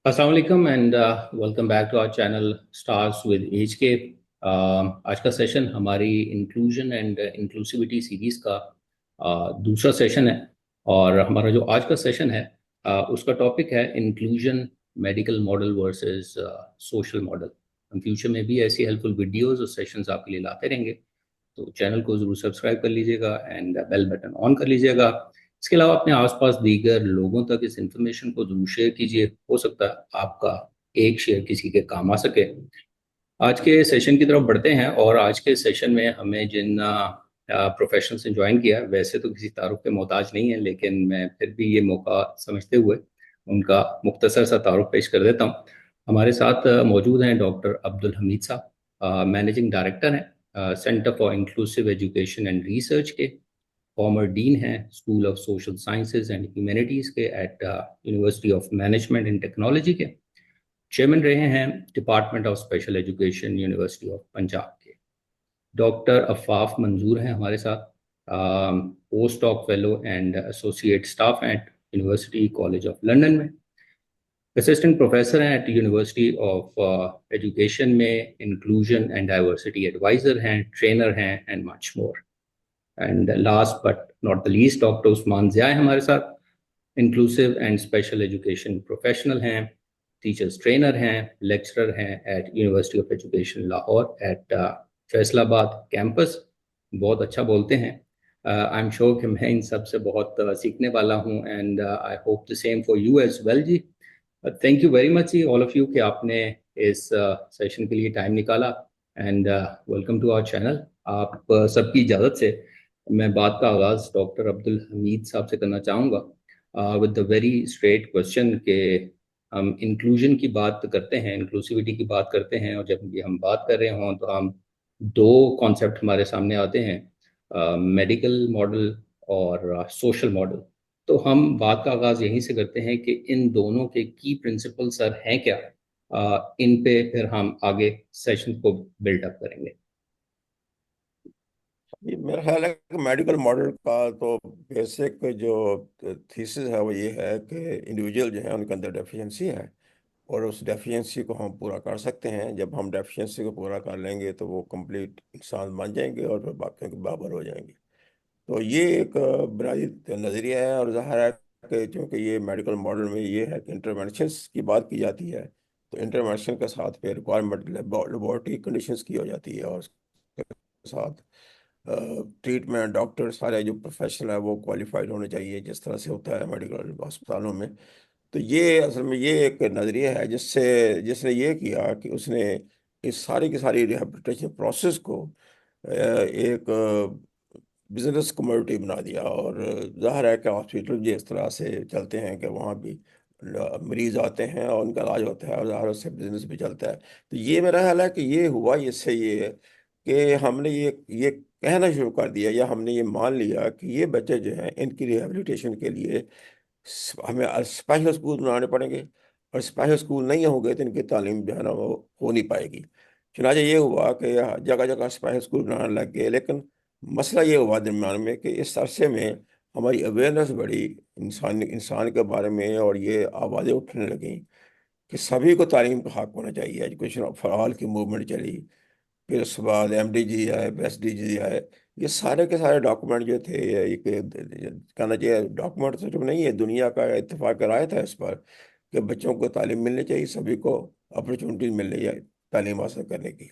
अस्सलाम वालेकुम and welcome back to our channel stars with H K. आज का सेशन हमारी इंक्लूजन एंड इंक्लूसिविटी सीरीज का दूसरा सेशन है। और हमारा जो आज का सेशन है उसका टॉपिक है inclusion medical model versus social model. हम फ्यूचर में भी ऐसी हेल्पफुल वीडियोस और सेशंस आपके लिए लाते रहेंगे, तो चैनल को ज़रूर सब्सक्राइब कर लीजिएगा एंड बेल बटन ऑन कर लीजिएगा। इसके अलावा अपने आसपास दीगर लोगों तक इस इंफॉर्मेशन को जरूर शेयर कीजिए, हो सकता है आपका एक शेयर किसी के काम आ सके। आज के सेशन की तरफ बढ़ते हैं और आज के सेशन में हमें जिन प्रोफेशनल से ज्वाइन किया है, वैसे तो किसी तारुफ के मोहताज नहीं है, लेकिन मैं फिर भी ये मौका समझते हुए उनका मुख्तसर सा तारुफ पेश कर देता हूँ। हमारे साथ मौजूद हैं डॉक्टर अब्दुल हमीद साहब, मैनेजिंग डायरेक्टर हैं Centre for Inclusive Education and Research के। फॉर्मर डीन हैं School of Social Sciences and Humanities के at university of Management and Technology के। चेयरमैन रहे हैं Department of Special Education University of Punjab के। डॉक्टर अफ़ाफ मंजूर हैं हमारे साथ, post doc fellow and associate staff at University College of London में। Assistant professor हैं एट यूनिवर्सिटी ऑफ एजुकेशन में, इंक्लूजन एंड डाइवर्सिटी एडवाइज़र हैं, ट्रेनर हैं and much more. And last but not the least, doctor Usman Zia हैं हमारे साथ, inclusive and special education professional हैं, teachers trainer हैं, लेक्चरर हैं at university of education Lahore at Faisalabad campus. बहुत अच्छा बोलते हैं। आई एम श्योर कि मैं इन सब से बहुत सीखने वाला हूँ and I hope the same for you as well जी। थैंक यू वेरी मच जी ऑल ऑफ यू कि आपने इस सेशन के लिए टाइम निकाला and welcome to our channel. आप सबकी इजाज़त से मैं बात का आगाज़ डॉक्टर अब्दुल हमीद साहब से करना चाहूँगा with the very straight question के हम इंक्लूजन की बात करते हैं, इंक्लूसिविटी की बात करते हैं, और जब भी हम बात कर रहे हों तो हम दो कॉन्सेप्ट हमारे सामने आते हैं, मेडिकल मॉडल और सोशल मॉडल। तो हम बात का आगाज़ यहीं से करते हैं कि इन दोनों के की प्रिंसिपल सर हैं क्या। इन पे फिर हम आगे सेशन को बिल्डअप करेंगे। ये मेरा ख्याल है कि मेडिकल मॉडल का तो बेसिक जो थीसिस है वो ये है कि इंडिविजुअल जो है उनके अंदर डेफिशिएंसी है और उस डेफिशिएंसी को हम पूरा कर सकते हैं। जब हम डेफिशिएंसी को पूरा कर लेंगे तो वो कंप्लीट इंसान बन जाएंगे और फिर बाकियों के बराबर हो जाएंगे। तो ये एक बुनियादी नज़रिया है और ज़ाहिर है कि चूँकि ये मेडिकल मॉडल में ये है कि इंटरवेंशंस की बात की जाती है, तो इंटरवेंशन के साथ फिर रिक्वायरमेंट लेबोरेटरी कंडीशंस की हो जाती है और उसके साथ ट्रीटमेंट डॉक्टर सारे जो प्रोफेशनल है वो क्वालिफाइड होने चाहिए, जिस तरह से होता है मेडिकल अस्पतालों में। तो ये असल में ये एक नज़रिया है जिससे जिसने ये किया कि उसने इस सारी की सारी रिहेबिलिटेशन प्रोसेस को एक बिजनेस कम्युनिटी बना दिया। और जाहिर है कि हॉस्पिटल भी इस तरह से चलते हैं कि वहाँ भी मरीज आते हैं और उनका इलाज होता है और ज़ाहिर उससे बिजनेस भी चलता है। तो ये मेरा ख्याल है कि ये हुआ इससे ये है कि हमने ये कहना शुरू कर दिया या हमने ये मान लिया कि ये बच्चे जो हैं इनकी रिहेबिलिटेशन के लिए हमें स्पेशल स्कूल बनाने पड़ेंगे और स्पेशल स्कूल नहीं होंगे तो इनकी तालीम जो है ना वो हो नहीं पाएगी। चुनाचे ये हुआ कि जगह जगह स्पेशल स्कूल बनाने लग गए, लेकिन मसला ये हुआ दरम्यान में कि इस अरसे में हमारी अवेयरनेस बढ़ी इंसान इंसान के बारे में और ये आवाज़ें उठने लगीं कि सभी को तालीम का हक होना चाहिए। एजुकेशन फॉर ऑल की मूवमेंट चली, फिर उसके बाद MDG आए, SDG आए। ये सारे के सारे डॉक्यूमेंट जो थे ये कहना चाहिए डॉक्यूमेंट तो जो नहीं है, दुनिया का इत्तेफाक राय था इस पर कि बच्चों को तालीम मिलनी चाहिए, सभी को अपॉर्चुनिटी मिल रही है तालीम हासिल करने की।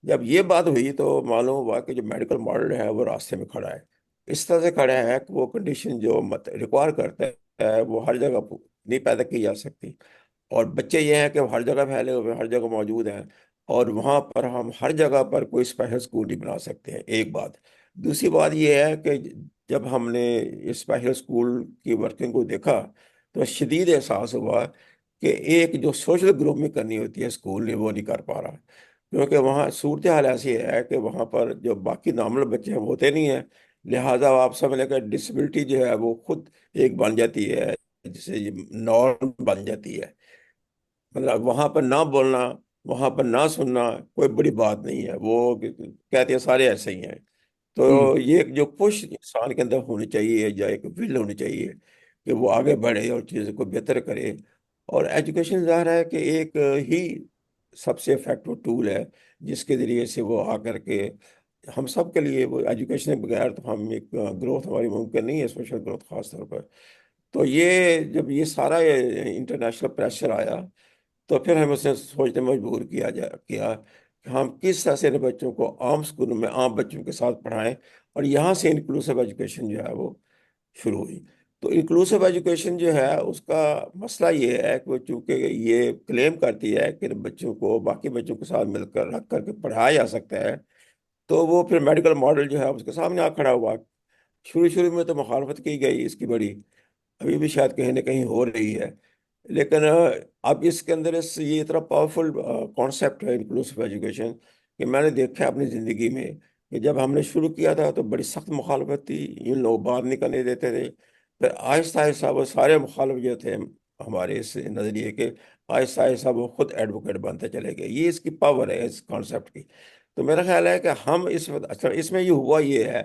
जब ये बात हुई तो मालूम हुआ कि जो मेडिकल मॉडल है वो रास्ते में खड़ा है। इस तरह से खड़ा है कि वो कंडीशन जो मत रिक्वायर करता है वो हर जगह नहीं पैदा की जा सकती। और बच्चे ये हैं कि हर जगह फैले हुए हर जगह मौजूद हैं और वहाँ पर हम हर जगह पर कोई स्पेशल स्कूल नहीं बना सकते हैं, एक बात। दूसरी बात ये है कि जब हमने इस स्पेशल स्कूल की वर्किंग को देखा तो शदीद एहसास हुआ कि एक जो सोशल ग्रुप में करनी होती है स्कूल ने वो नहीं कर पा रहा। क्योंकि वहाँ सूरत हाल ऐसी है कि वहाँ पर जो बाकी नॉर्मल बच्चे हैं वो होते नहीं हैं, लिहाजा आप समझ लें कि डिसेबिलिटी जो है वो खुद एक बन जाती है, जिसे नॉर्म बन जाती है। मतलब वहां पर ना बोलना, वहां पर ना सुनना कोई बड़ी बात नहीं है, वो कहते हैं सारे ऐसे ही हैं। हम्म। तो ये एक जो पुश इंसान के अंदर होनी चाहिए या एक विल होनी चाहिए कि वो आगे बढ़े और चीज़ों को बेहतर करे। और एजुकेशन ज़ाहिर है कि एक ही सबसे इफेक्टिव टूल है जिसके ज़रिए से वो आकर के हम सब के लिए, वो एजुकेशन के बगैर तो हम एक ग्रोथ हमारी मुमकिन नहीं है, सोशल ग्रोथ खास तौर पर। तो ये जब ये सारा इंटरनेशनल प्रेशर आया, तो फिर हमें उसे सोचने मजबूर किया कि हम किस तरह से इन बच्चों को आम स्कूलों में आम बच्चों के साथ पढ़ाएं। और यहाँ से इंक्लूसिव एजुकेशन जो है वो शुरू हुई। तो इंक्लूसिव एजुकेशन जो है उसका मसला ये है कि वो चूंकि ये क्लेम करती है कि बच्चों को बाकी बच्चों के साथ मिलकर रख करके पढ़ाया जा सकता है, तो वो फिर मेडिकल मॉडल जो है उसके सामने आ खड़ा हुआ। शुरू शुरू में तो मुखालफत की गई इसकी बड़ी, अभी भी शायद कहीं ना कहीं हो रही है। लेकिन अब इसके अंदर ये इतना पावरफुल कॉन्सेप्ट है इंक्लूसिव एजुकेशन कि मैंने देखा है अपनी ज़िंदगी में कि जब हमने शुरू किया था तो बड़ी सख्त मुखालफत थी, इन लोग बाहर नहीं करने देते थे। फिर आहिस्ता आहिस्ता वो सारे मुखालिफ जो थे हमारे इस नज़रिए के, आहिस्ता आहिस्ता वो खुद एडवोकेट बनते चले गए। ये इसकी पावर है इस कॉन्सेप्ट की। तो मेरा ख्याल है कि हम इस वक्त, अच्छा इसमें ये हुआ ये है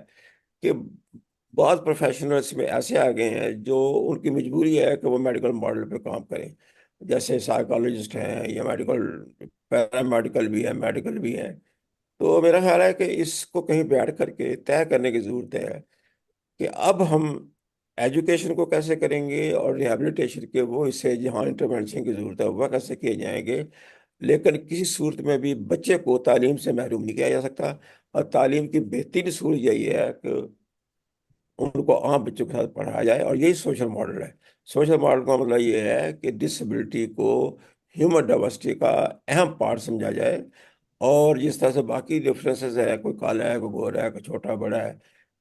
कि बहुत प्रोफेशनल्स में ऐसे आ गए हैं जो उनकी मजबूरी है कि वो मेडिकल मॉडल पे काम करें, जैसे साइकोलॉजिस्ट हैं या मेडिकल पैरामेडिकल भी है, मेडिकल भी है। तो मेरा ख्याल है कि इसको कहीं बैठ करके तय करने की ज़रूरत है कि अब हम एजुकेशन को कैसे करेंगे और रिहैबिलिटेशन के वो इससे जहाँ इंटरवेंशन की ज़रूरत है वह कैसे किए जाएंगे। लेकिन किसी सूरत में भी बच्चे को तालीम से महरूम नहीं किया जा सकता। और तालीम की बेहतरीन सूरत यही है कि उनको आम बच्चों के साथ पढ़ाया जाए, और यही सोशल मॉडल है। सोशल मॉडल का मतलब ये है कि डिसेबिलिटी को ह्यूमन डाइवर्सिटी का अहम पार्ट समझा जाए। और जिस तरह से बाकी डिफरेंसेस है, कोई काला है, कोई गोरा है, कोई छोटा बड़ा है,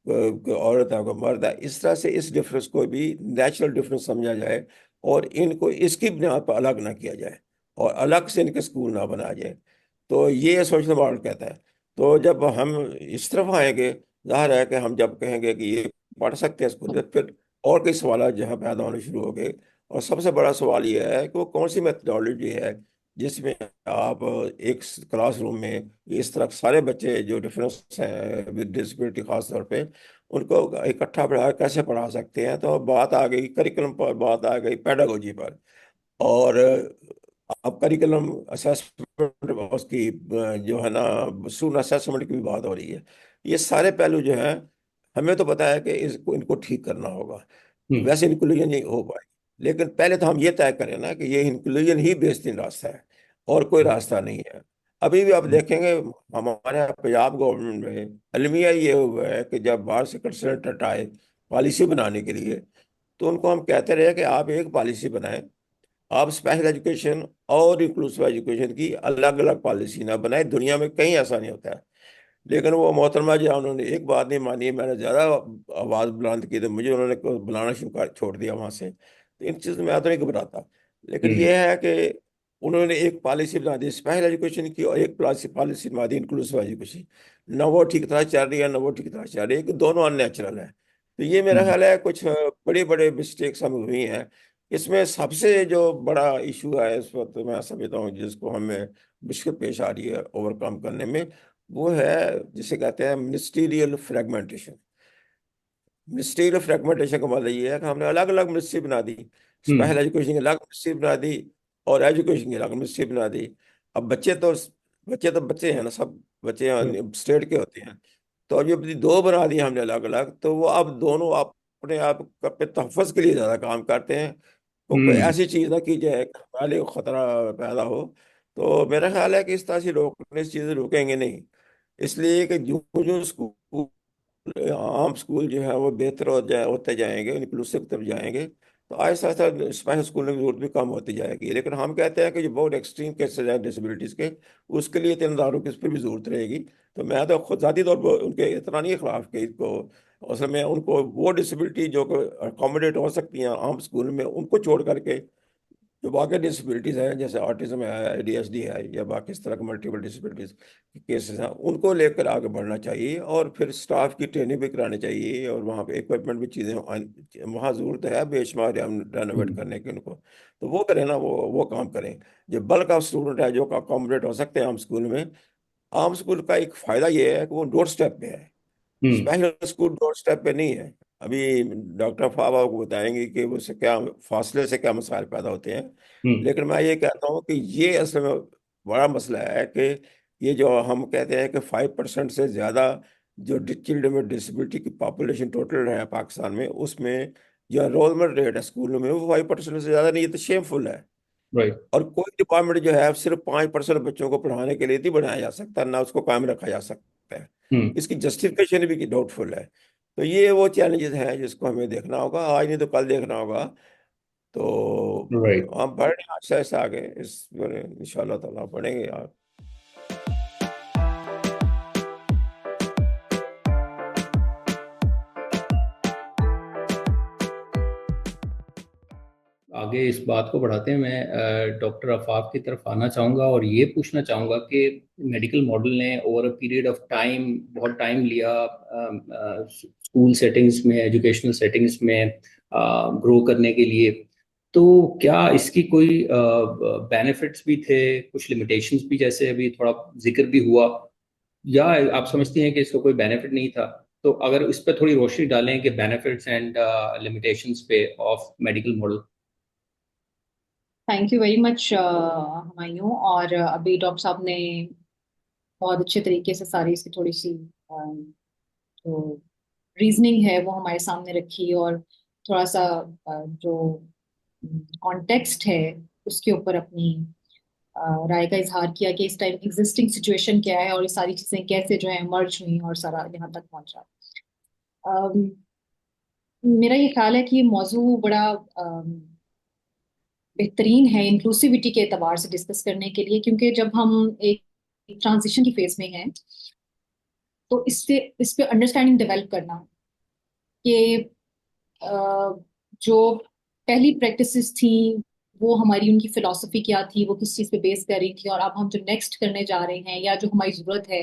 कोई औरत है, कोई मर्द है, इस तरह से इस डिफरेंस को भी नेचुरल डिफरेंस समझा जाए और इनको इसकी बुनियाद पर अलग ना किया जाए और अलग से इनके स्कूल ना बनाया जाए। तो ये सोशल मॉडल कहता है। तो जब हम इस तरफ आएंगे, जाहिर है कि हम जब कहेंगे कि ये पढ़ सकते हैं स्कूल में, फिर और कई सवाल जो है पैदा होने शुरू हो गए। और सबसे बड़ा सवाल ये है कि वो कौन सी मेथडोलॉजी है जिसमें आप एक क्लासरूम में इस तरह सारे बच्चे जो डिफरेंस हैं विद डिसेबिलिटी खास तौर पे उनको इकट्ठा पढ़ा कैसे पढ़ा सकते हैं। तो बात आ गई करिकुलम पर, बात आ गई पेडागोजी पर। और अब करिकुलम असेसमेंट उसकी जो है ना स्टूडेंट असेसमेंट की भी बात हो रही है। ये सारे पहलू जो हैं हमें तो पता है कि इसको इनको ठीक करना होगा। हम्म। वैसे इंक्लूजन नहीं हो पाएगी, लेकिन पहले तो हम ये तय करें ना कि ये इंक्लूजन ही बेहतरीन रास्ता है और कोई रास्ता नहीं है। अभी भी आप देखेंगे हमारे यहाँ पंजाब गवर्नमेंट में अलमिया ये हुआ है कि जब बाहर से कंसल्टेंट आए पॉलिसी बनाने के लिए, तो उनको हम कहते रहे कि आप एक पॉलिसी बनाएं, आप स्पेशल एजुकेशन और इंक्लूसिव एजुकेशन की अलग अलग पॉलिसी ना बनाए। दुनिया में कहीं ऐसा नहीं होता है। लेकिन वो मोहतरमा जी उन्होंने एक बात नहीं मानी, मैंने ज़्यादा आवाज़ बुलंद की तो मुझे उन्होंने बुलाना शुरू कर छोड़ दिया वहाँ से। तो इन चीज़ में मैं तो नहीं घबराता। लेकिन हम्म। ये है कि उन्होंने एक पॉलिसी बना दी स्पेशल एजुकेशन की और एक पॉलिसी पॉलिसी बना दी इंक्लूसिव एजुकेशन। न वो ठीक तरह चल रही है, न वो ठीक तरह चल रही है, कि दोनों अननेचुरल है। तो ये मेरा हम्म। ख्याल है कुछ बड़े बड़े मिस्टेक्स हमें हुई हैं। इसमें सबसे जो बड़ा इशू है इस वक्त मैं समझता हूँ जिसको हमें मुश्किल पेश आ रही है ओवरकम करने में, वो है जिसे कहते हैं मिनिस्टीरियल फ्रेगमेंटेशन। मिनिस्ट्रियल फ्रेगमेंटेशन का मतलब ये है कि हमने अलग अलग मिनिस्ट्री बना दी। स्पेशल हम्म। एजुकेशन की अलग मिनिस्ट्री बना दी और एजुकेशन की अलग मिनिस्ट्री बना दी। अब बच्चे तो बच्चे हैं ना, सब बच्चे हम्म। स्टेट के होते हैं। तो अब ये दो बना दिए हमने अलग अलग, तो वो अब दोनों अपने आप पे तहफ़्फ़ुज़ के लिए ज़्यादा काम करते हैं। तो कोई हम्म। ऐसी चीज़ ना की जाए कि हमारे लिए खतरा पैदा हो। तो मेरा ख्याल है कि इस तरह से रोकने इस चीज़ें रुकेंगे नहीं। इसलिए कि जो जो स्कूल आम स्कूल जो है वो बेहतर होते जाएंगे, इंक्लूसिव तरफ जाएंगे, तो आहिस्ता आहिस्ता स्पेशल स्कूलों की जरूरत भी कम होती जाएगी। लेकिन हम कहते हैं कि जो बहुत एक्सट्रीम केसेस हैं डिसेबिलिटीज़ के, उसके लिए तीन इदारों की इस पर भी जरूरत रहेगी। तो मैं तो खुद ज़ाती तौर पर उनके इतना नहीं खिलाफ कि इसको, असल में उनको वो डिसेबिलिटी जो अकोमोडेट हो सकती हैं आम स्कूल में उनको छोड़ करके जो बाकी डिसेबिलिटीज़ हैं जैसे ऑटिज्म है, एडीएचडी है, या बाकी इस तरह के मल्टीपल डिसेबिलिटीज़ के केसेस हैं, उनको लेकर आगे बढ़ना चाहिए। और फिर स्टाफ की ट्रेनिंग भी करानी चाहिए और वहाँ पे इक्विपमेंट भी चीज़ें वहाँ ज़रूरत है बेशुमार रेनोवेट हम्म। करने की उनको। तो वो करें ना, वो काम करें। जो बल्क ऑफ स्टूडेंट है जो अकोमोडेट हो सकते हैं आम स्कूल में, आम स्कूल का एक फ़ायदा ये है कि वो डोर स्टेप पे है। हम्म। स्पेशल स्कूल डोर स्टेप पे नहीं है। अभी डॉक्टर फाब आपको बताएंगे कि उससे क्या फासले से क्या मसाइल पैदा होते हैं। हम्म। लेकिन मैं ये कहता हूँ कि ये असल में बड़ा मसला है कि ये जो हम कहते हैं कि 5% से ज़्यादा जो चिल्ड्रन में डिसेबिलिटी की पॉपुलेशन टोटल है पाकिस्तान में, उसमें जो एनरोलमेंट रेट है स्कूलों में वो 5% से ज़्यादा नहीं, ये तो शेमफुल है। राइट। और कोई डिपार्टमेंट जो है सिर्फ 5% बच्चों को पढ़ाने के लिए नहीं बनाया जा सकता, ना उसको कायम रखा जा सकता है। हम्म। इसकी जस्टिफिकेशन भी डाउटफुल है। तो ये वो चैलेंजेस हैं जिसको हमें देखना होगा, आज नहीं तो कल देखना होगा। तो राइट। हम बढ़ रहे हैं आहिस्ता आहिस्ता आगे, इस इंशाल्लाह ताला बढ़ेंगे यार। आगे इस बात को बढ़ाते हैं, मैं डॉक्टर आफाक की तरफ आना चाहूँगा और ये पूछना चाहूँगा कि मेडिकल मॉडल ने over a period of time बहुत टाइम लिया स्कूल सेटिंग्स में, एजुकेशनल सेटिंग्स में ग्रो करने के लिए। तो क्या इसकी कोई बेनिफिट्स भी थे, कुछ लिमिटेशंस भी, जैसे अभी थोड़ा जिक्र भी हुआ, या आप समझती हैं कि इसका कोई बेनिफिट नहीं था? तो अगर इस पर थोड़ी रोशनी डालें कि बेनिफिट्स एंड लिमिटेशंस पे of medical model. Thank you very much Humayun. और अभी डॉक्टर साहब ने बहुत अच्छे तरीके से सारी इसकी थोड़ी सी जो रीजनिंग है वो हमारे सामने रखी, और थोड़ा सा जो कॉन्टेक्स्ट है उसके ऊपर अपनी राय का इजहार किया कि इस टाइम एग्जिस्टिंग सिचुएशन क्या है और ये सारी चीजें कैसे जो है मर्ज हुई और सारा यहाँ तक पहुंचा। अम, मेरा ये ख्याल है कि ये मौजू बड़ा बेहतरीन है इंक्लूसिविटी के एतबार से डिस्कस करने के लिए, क्योंकि जब हम एक ट्रांजिशन की फेज में हैं तो इससे इस पे अंडरस्टैंडिंग डेवलप करना कि जो पहली प्रैक्टिसेस थी वो हमारी, उनकी फिलॉसफी क्या थी, वो किस चीज़ पे बेस कर रही थी, और अब हम जो नेक्स्ट करने जा रहे हैं या जो हमारी ज़रूरत है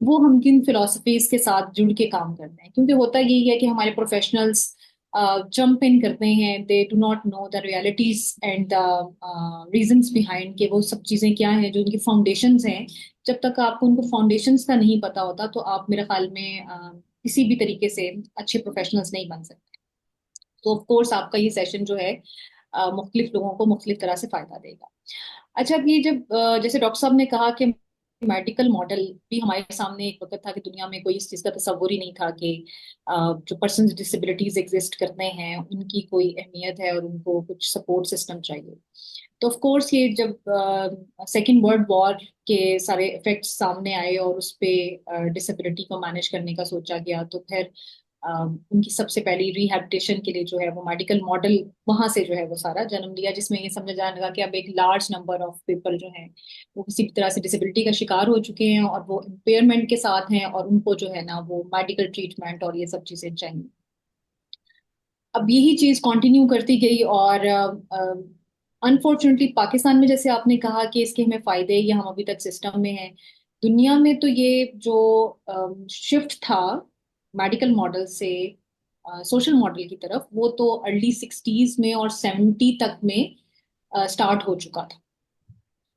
वो हम किन फिलॉसफीज के साथ जुड़ के काम करते हैं। क्योंकि होता यही है कि हमारे प्रोफेशनल्स जंप इन करते हैं, they do not know the realities and the reasons behind कि वो सब चीज़ें क्या हैं जो उनकी फाउंडेशंस हैं। जब तक आपको उनको फाउंडेशंस का नहीं पता होता तो आप मेरे ख्याल में किसी भी तरीके से अच्छे प्रोफेशनल्स नहीं बन सकते। तो ऑफ कोर्स आपका ये सेशन जो है मुख्तलिफ लोगों को मुख्तलिफ तरह से फायदा देगा। अच्छा, अब ये जब जैसे डॉक्टर साहब ने कहा कि मेडिकल मॉडल भी हमारे सामने एक वक्त था कि दुनिया में कोई इस चीज़ का तस्वुर ही नहीं था कि जो पर्सन डिसेबिलिटीज एग्जिस्ट करते हैं उनकी कोई अहमियत है और उनको कुछ सपोर्ट सिस्टम चाहिए। तो ऑफ कोर्स ये जब सेकेंड वर्ल्ड वॉर के सारे इफेक्ट्स सामने आए और उस पे डिसेबिलिटी को मैनेज करने का सोचा गया, तो फिर उनकी सबसे पहली रिहैबिलिटेशन के लिए जो है वो मेडिकल मॉडल वहां से जो है वो सारा जन्म लिया, जिसमें ये समझा जाने लगा कि अब एक लार्ज नंबर ऑफ पीपल जो हैं वो किसी भी तरह से डिसेबिलिटी का शिकार हो चुके हैं और वो इम्पेयरमेंट के साथ हैं और उनको जो है ना वो मेडिकल ट्रीटमेंट और ये सब चीजें चाहिए। अब यही चीज कंटिन्यू करती गई और अनफॉर्चुनेटली पाकिस्तान में जैसे आपने कहा कि इसके हमें फायदे या हम अभी तक सिस्टम में हैं, दुनिया में तो ये जो शिफ्ट था मेडिकल मॉडल से सोशल मॉडल की तरफ वो तो अर्ली 60s में और 70 तक में स्टार्ट हो चुका था,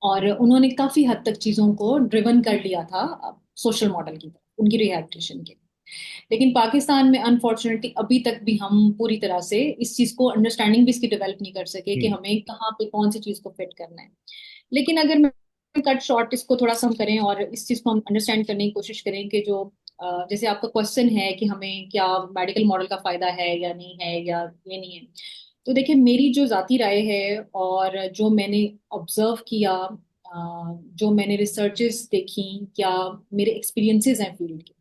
और उन्होंने काफी हद तक चीजों को ड्रिवन कर लिया था सोशल मॉडल की तरफ उनकी रिहैबिलिटेशन के लिए। लेकिन पाकिस्तान में अनफॉर्चुनेटली अभी तक भी हम पूरी तरह से इस चीज को अंडरस्टैंडिंग भी इसकी डेवलप नहीं कर सके कि हम्म। हमें कहाँ पे कौन सी चीज को फिट करना है। लेकिन अगर मैं कट शॉर्ट इसको थोड़ा सा हम करें और इस चीज को हम अंडरस्टैंड करने की कोशिश करें कि जो जैसे आपका क्वेश्चन है कि हमें क्या मेडिकल मॉडल का फायदा है या नहीं है या ये नहीं है, तो देखिए मेरी जो जाती राय है और जो मैंने ऑब्जर्व किया, जो मैंने रिसर्चेस देखी या मेरे एक्सपीरियंसेस हैं फील्ड के,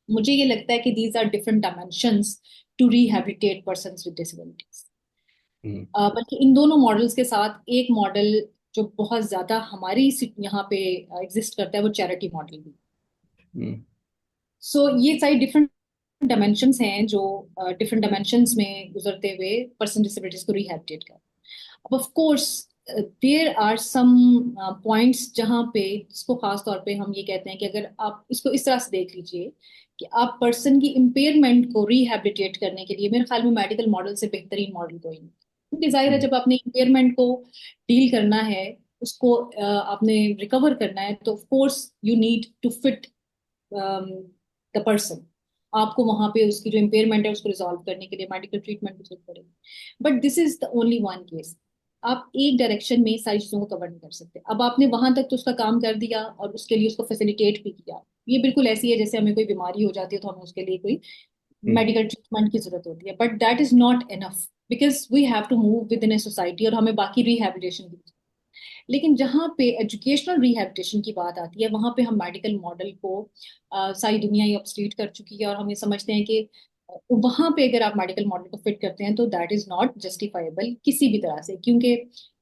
मुझे ये लगता है कि these are different dimensions to rehabilitate persons with disabilities. Hmm. बल्कि इन दोनों मॉडल्स के साथ एक मॉडल जो बहुत ज्यादा हमारी यहाँ पे एग्जिस्ट करता है वो चैरिटी मॉडल भी। हम्म। सो ये सारी डिफरेंट डायमेंशंस हैं जो डिफरेंट डायमेंशंस में गुजरते हुए पर्सन डिसेबिलिटीज को रिहैबिलिटेट कर। अब of course there are some points जहाँ पे इसको खास तौर पे हम ये कहते हैं कि अगर आप इसको इस तरह से देख लीजिए कि आप पर्सन की इम्पेयरमेंट को रिहैबिलिटेट करने के लिए मेरे ख्याल में मेडिकल मॉडल से बेहतरीन मॉडल कोई नहीं, क्योंकि जाहिर है हम्म। जब आपने इम्पेयरमेंट को डील करना है, उसको आपने रिकवर करना है, तो of course you need to fit the person. आपको वहां पे उसकी जो इम्पेयरमेंट है उसको रिजॉल्व करने के लिए मेडिकल ट्रीटमेंट की जरूरत पड़ेगी। But this is the only one case. आप एक डायरेक्शन में सारी चीजों को कवर नहीं कर सकते। अब आपने वहां तक तो उसका काम कर दिया और उसके लिए उसको फैसिलिटेट भी किया। ये बिल्कुल ऐसी है जैसे हमें कोई बीमारी हो जाती है तो हमें उसके लिए कोई हम्म मेडिकल ट्रीटमेंट की जरूरत होती है, but that is not enough because we have to move within a society और हमें बाकी रिहैबिलिटेशन की। लेकिन जहाँ पे एजुकेशनल रिहैबिलिटेशन की बात आती है वहां पे हम मेडिकल मॉडल को सारी दुनिया ही अपस्ट्रीट कर चुकी है और हम ये समझते हैं कि वहां पे अगर आप मेडिकल मॉडल को फिट करते हैं तो दैट इज नॉट जस्टिफाइबल किसी भी तरह से, क्योंकि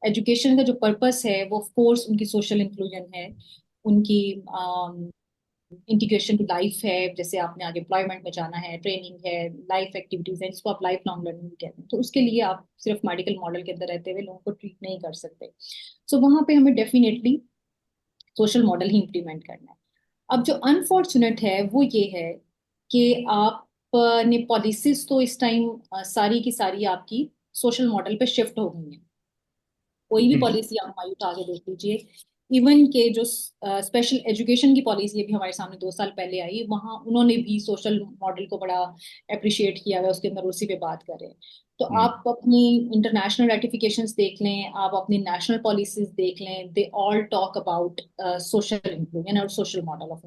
एजुकेशन का जो पर्पस है वो ऑफ कोर्स उनकी सोशल इंक्लूजन है, उनकी इंटीग्रेशन टू लाइफ है, जैसे आपने आगे एम्प्लॉयमेंट में जाना है, ट्रेनिंग है, लाइफ एक्टिविटीज है जिसको आप लाइफ लॉन्ग लर्निंग कहते हैं। तो उसके लिए आप सिर्फ मेडिकल मॉडल के अंदर रहते हुए लोगों को ट्रीट नहीं कर सकते। सो वहां पे हमें डेफिनेटली सोशल मॉडल ही इम्प्लीमेंट करना है। अब जो अनफॉर्चुनेट है वो ये है कि आप ने पॉलिसीज तो इस टाइम सारी की सारी आपकी सोशल मॉडल पे शिफ्ट हो गई हैं। कोई भी हम्म पॉलिसी आप हमारी उठा के देख लीजिए, इवन के जो स्पेशल एजुकेशन की पॉलिसी भी हमारे सामने 2 साल पहले आई, वहां उन्होंने भी सोशल मॉडल को बड़ा अप्रिशिएट किया है, उसके अंदर उसी पे बात कर रहे हैं। तो हम्म आप अपनी इंटरनेशनल रेटिफिकेशंस देख लें, आप अपनी नेशनल पॉलिसीज देख लें, they all talk about social inclusion और सोशल मॉडल ऑफ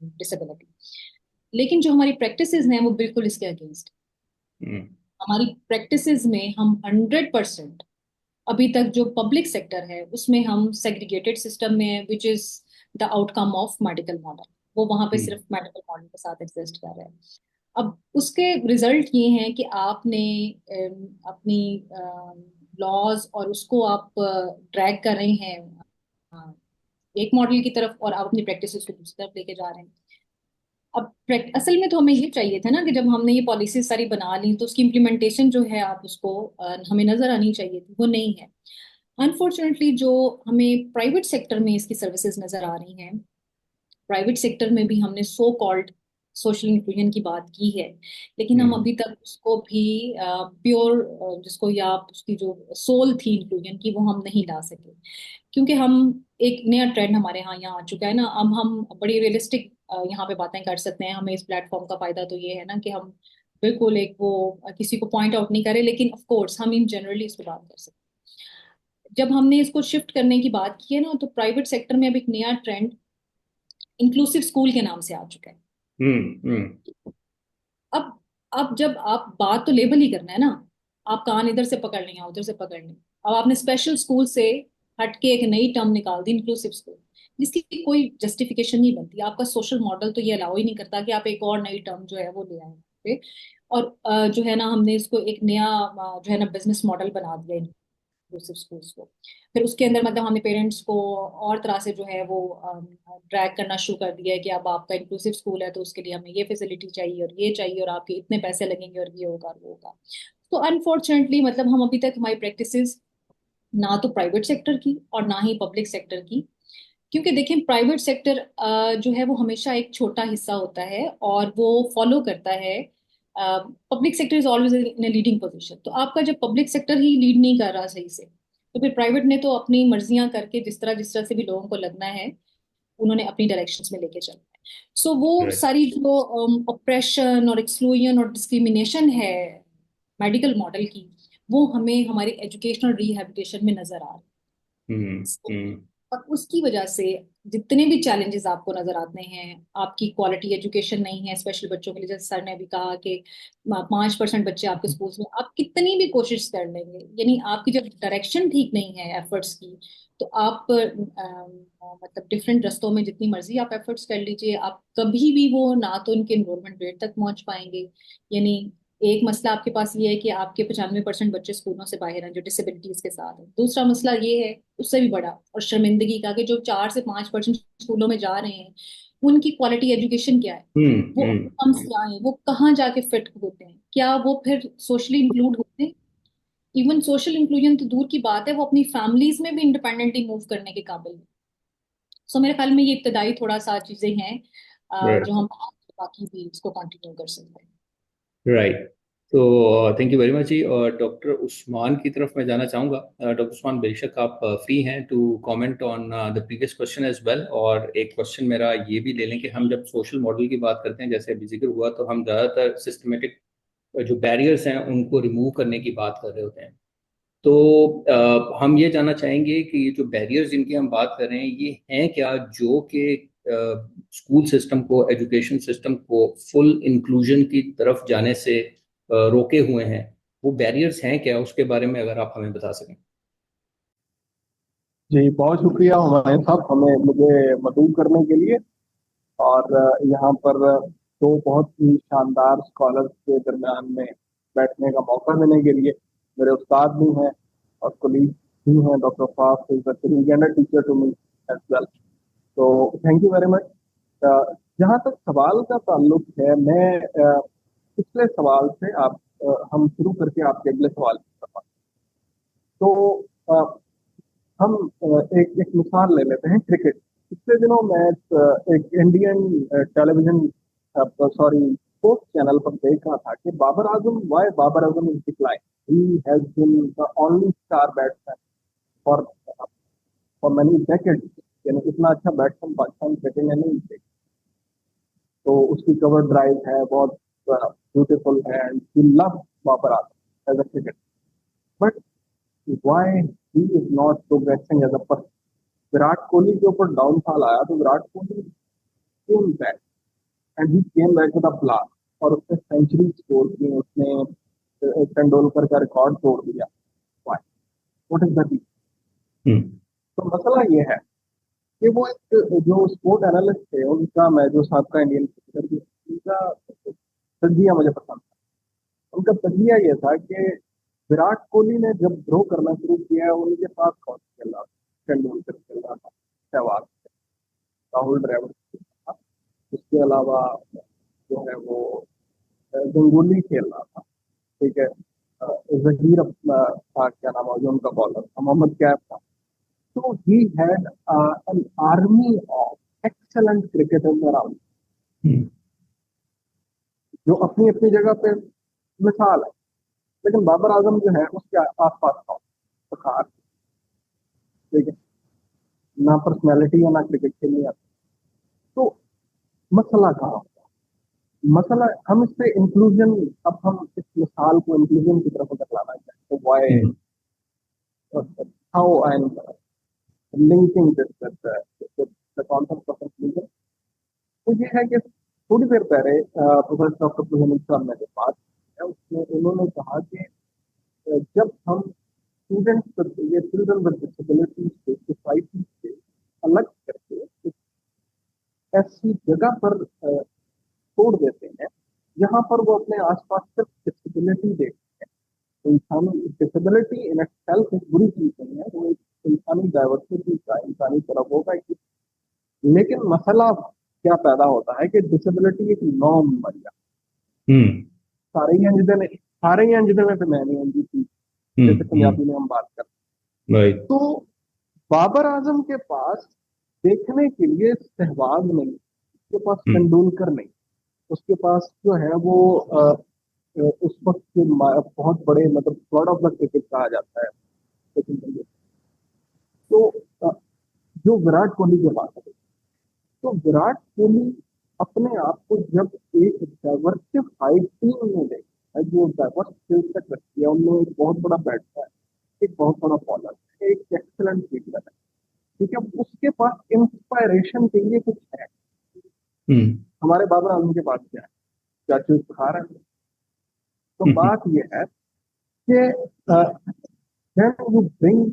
डिसेबिलिटी। लेकिन जो हमारी प्रैक्टिसेस हैं वो बिल्कुल इसके अगेंस्ट। हम्म हमारी प्रैक्टिसेस में हम 100% अभी तक जो पब्लिक सेक्टर है उसमें हम सेग्रीगेटेड सिस्टम में है, which is the outcome of medical model. वो वहां पे हम्म सिर्फ मेडिकल मॉडल के साथ एग्जिस्ट कर रहे हैं। अब उसके रिजल्ट ये हैं कि आपने अपनी लॉज और उसको आप ड्रैग कर रहे हैं एक मॉडल की तरफ और आप अपनी प्रैक्टिस को दूसरी तरफ लेके जा रहे हैं। अब असल में तो हमें ये चाहिए था ना कि जब हमने ये पॉलिसी सारी बना ली तो उसकी इम्प्लीमेंटेशन जो है आप उसको हमें नजर आनी चाहिए थी, वो नहीं है। अनफॉर्चुनेटली जो हमें प्राइवेट सेक्टर में इसकी सर्विसेज नजर आ रही हैं, प्राइवेट सेक्टर में भी हमने सो कॉल्ड सोशल इंक्लूजन की बात की है, लेकिन हम हम्म अभी तक उसको भी प्योर जिसको या उसकी जो सोल थी इंक्लूजन की वो हम नहीं ला सके। क्योंकि हम एक नया ट्रेंड हमारे यहाँ आ चुका है ना। अब हम बड़ी रियलिस्टिक यहाँ पे बातें कर सकते हैं। हमें इस प्लेटफॉर्म का फायदा तो ये है ना कि हम बिल्कुल एक वो किसी को पॉइंट आउट नहीं करें, लेकिन ऑफ कोर्स हम इन जनरली इस पर बात कर सकते हैं। जब हमने इसको शिफ्ट करने की बात की है ना, तो प्राइवेट सेक्टर में अब एक नया ट्रेंड इंक्लूसिव स्कूल के नाम से आ चुका है। हम्म अब अब जब आप बात तो लेबल ही करना है ना, आप कान इधर से पकड़ लें या उधर से पकड़ लें। अब आपने स्पेशल स्कूल से हट के एक नई टर्म निकाल दी इंक्लूसिव स्कूल, जिसकी कोई जस्टिफिकेशन नहीं बनती। आपका सोशल मॉडल तो ये अलाउ ही नहीं करता कि आप एक और नई टर्म जो है वो ले आए पे। और जो है ना हमने इसको एक नया जो है ना बिजनेस मॉडल बना दिया इंक्लूसिव स्कूल्स को। फिर उसके अंदर मतलब हमने पेरेंट्स को और तरह से जो है वो ड्रैग करना शुरू कर दिया है कि अब आपका इंक्लूसिव स्कूल है तो उसके लिए हमें ये फैसिलिटी चाहिए और ये चाहिए और आपके इतने पैसे लगेंगे और ये होगा और वो होगा। तो अनफॉर्चुनेटली मतलब हम अभी तक हमारी प्रैक्टिसेस ना तो प्राइवेट सेक्टर की और ना ही पब्लिक सेक्टर की। क्योंकि देखें प्राइवेट सेक्टर जो है वो हमेशा एक छोटा हिस्सा होता है और वो फॉलो करता है। Public sector is always in a leading position. तो आपका जब पब्लिक सेक्टर ही लीड नहीं कर रहा सही से, तो फिर प्राइवेट ने तो अपनी मर्जियां करके जिस तरह से भी लोगों को लगना है उन्होंने अपनी डायरेक्शंस में लेके चलना है। सो वो राइट सारी जो ऑप्रेशन और एक्सक्लूजन और डिस्क्रिमिनेशन है मेडिकल मॉडल की, वो हमें हमारी एजुकेशनल रिहैबिलिटेशन में नजर आ रही हम्म है। हम्म और उसकी वजह से जितने भी चैलेंजेस आपको नजर आते हैं, आपकी क्वालिटी एजुकेशन नहीं है स्पेशल बच्चों के लिए, जैसे सर ने अभी कहा कि 5% बच्चे आपके स्कूल्स में, आप कितनी भी कोशिश कर लेंगे, यानी आपकी जब डायरेक्शन ठीक नहीं है एफर्ट्स की, तो आप मतलब डिफरेंट रस्तों में जितनी मर्जी आप एफर्ट्स कर लीजिए, आप कभी भी वो ना तो इनके एनरोलमेंट रेट तक पहुंच पाएंगे। यानी एक मसला आपके पास ये है कि आपके 95% बच्चे स्कूलों से बाहर हैं जो डिसेबिलिटीज के साथ हैं। दूसरा मसला ये है उससे भी बड़ा और शर्मिंदगी का कि जो 4 से 5% स्कूलों में जा रहे हैं उनकी क्वालिटी एजुकेशन क्या है, वो हम्म आउटकम्स क्या है, वो कहाँ जाके फिट होते हैं, क्या वो फिर सोशली इंक्लूड होते हैं। इवन सोशल इंक्लूजन तो दूर की बात है, वो अपनी फैमिलीज में भी इंडिपेंडेंटली मूव करने के काबिल है। सो मेरे ख्याल में ये इब्तदाई थोड़ा सा चीजें हैं जो हम बाकी भी इसको कंटिन्यू कर सकते हैं। राइट तो थैंक यू वेरी मच जी। और डॉक्टर उस्मान की तरफ मैं जाना चाहूँगा। डॉक्टर उस्मान, बेशक आप फ्री हैं to comment on the previous question as well. और एक क्वेश्चन मेरा ये भी ले लें कि हम जब सोशल मॉडल की बात करते हैं, जैसे अभी जिक्र हुआ, तो हम ज़्यादातर सिस्टमेटिक जो बैरियर्स हैं उनको रिमूव करने की बात कर रहे होते हैं। तो हम ये जानना चाहेंगे कि ये जो बैरियर्स जिनकी हम बात कर रहे हैं, ये हैं क्या जो कि स्कूल सिस्टम को, एजुकेशन सिस्टम को फुल इंक्लूजन की तरफ जाने से रोके हुए हैं? वो बैरियर्स हैं क्या, उसके बारे में अगर आप हमें बता सकें। जी, बहुत शुक्रिया हुमायूं साहब, हमें मुझे मदऊ करने के लिए। और यहाँ पर दो बहुत ही शानदार स्कॉलर्स के दरमियान में बैठने का मौका देने के लिए मेरे उस्ताद भी हैं और कोलीग भी हैं। डॉक्टर फाफ is a colleague and a teacher to me as well. तो थैंक यू वेरी मच। जहाँ तक सवाल का ताल्लुक है, मैं पिछले सवाल से हम शुरू करके आपके अगले सवाल की तरफ। तो हम एक एक मिसाल ले लेते हैं, क्रिकेट। पिछले दिनों मैं एक Indian television, sorry, sports channel पर देख रहा था कि Babar Azam is decline. He has been the only star batsman for for many decades. यानी इतना अच्छा बैट्समैन पाकिस्तान क्रिकेट में नहीं थे। तो उसकी कवर ड्राइव है, बहुत ब्यूटीफुल है, and we love Babar Azam as a cricket. But why he is not progressing as a person? Virat Kohli के ऊपर डाउनफॉल आया तो Virat Kohli came back and he came back with a blast और उसने सेंचुरी स्कोर की, उसने तेंदुलकर का रिकॉर्ड तोड़ दिया। Why? What is the reason? तो मसला ये है कि वो एक जो स्पोर्ट एनालिस्ट थे, उनका, मैं जो साहब इंडियन क्रिकेटर, उनका तजिया मुझे पसंद था। उनका तजिया ये था कि विराट कोहली ने जब थ्रो करना शुरू किया, उनके साथ कौन खेल रहा था? तेंदुलकर खेल रहा था, सहवाग, राहुल द्रविड़ खेल रहा था, उसके अलावा जो है वो गंगुली खेल रहा था, ठीक है, जहीर अपना था, क्या नाम है जो उनका बॉलर था, मोहम्मद कैफ था। तो he had an army of excellent cricketers around, जो अपनी अपनी जगह पे मिसाल है। लेकिन बाबर आजम जो है उसके आसपास था बखार, ठीक है, ना पर्सनैलिटी है, ना क्रिकेट खेलनी आती। तो मसला कहाँ होता है? मसला हम इस पे इंक्लूजन, अब हम इस मिसाल को इंक्लूजन की तरफ अगर लाना चाहें तो why how I am linking this with the concept of inclusion. तो ये है कि थोड़ी देर पहले प्रोफेसर डॉक्टर पुजमिल साहब ने जो बात है उसमें उन्होंने कहा कि जब हम स्टूडेंट्स, ये चिल्ड्रन विद डिसेबिलिटीज को सोसाइटी से अलग करके एक ऐसी जगह पर छोड़ देते हैं जहां पर वो अपने आसपास सिर्फ डिसेबिलिटी देखते हैं। तो इंसानी डिसेबिलिटी इन इटसेल्फ एक बुरी चीज नहीं है, वो एक इंसानी डाइवर्सिटी का, इंसानी तरफों का एक। लेकिन मसला क्या पैदा होता है कि डिसेबिलिटी एक नॉर्म बन जाती है। सारे ही अंजदे में तो मैं नहीं अंजी थी, जैसे पंजाबी में हम बात करते हैं। तो बाबर आजम के पास देखने के लिए सहवाग नहीं, उसके पास तेंदुलकर नहीं, उसके पास जो है वो उस वक्त के बहुत बड़े, मतलब गॉड ऑफ द क्रिकेट कहा जाता है सचिन तेंदुलकर। तो जो विराट कोहली के पास है, तो विराट कोहली अपने आप को जब एक डाइवर्सिफाइड टीम में देखता है, जो डाइवर्स स्किल सेट रखती है, उनमें एक बहुत बड़ा बैट्समैन है, एक बहुत बड़ा बॉलर है, एक एक्सेलेंट फील्डर है, ठीक है, उसके पास इंस्पायरेशन के लिए कुछ है। हमारे बाबर आजम के पास क्या है? क्या चीज सिखा रहे हैं? तो बात यह है कि when you bring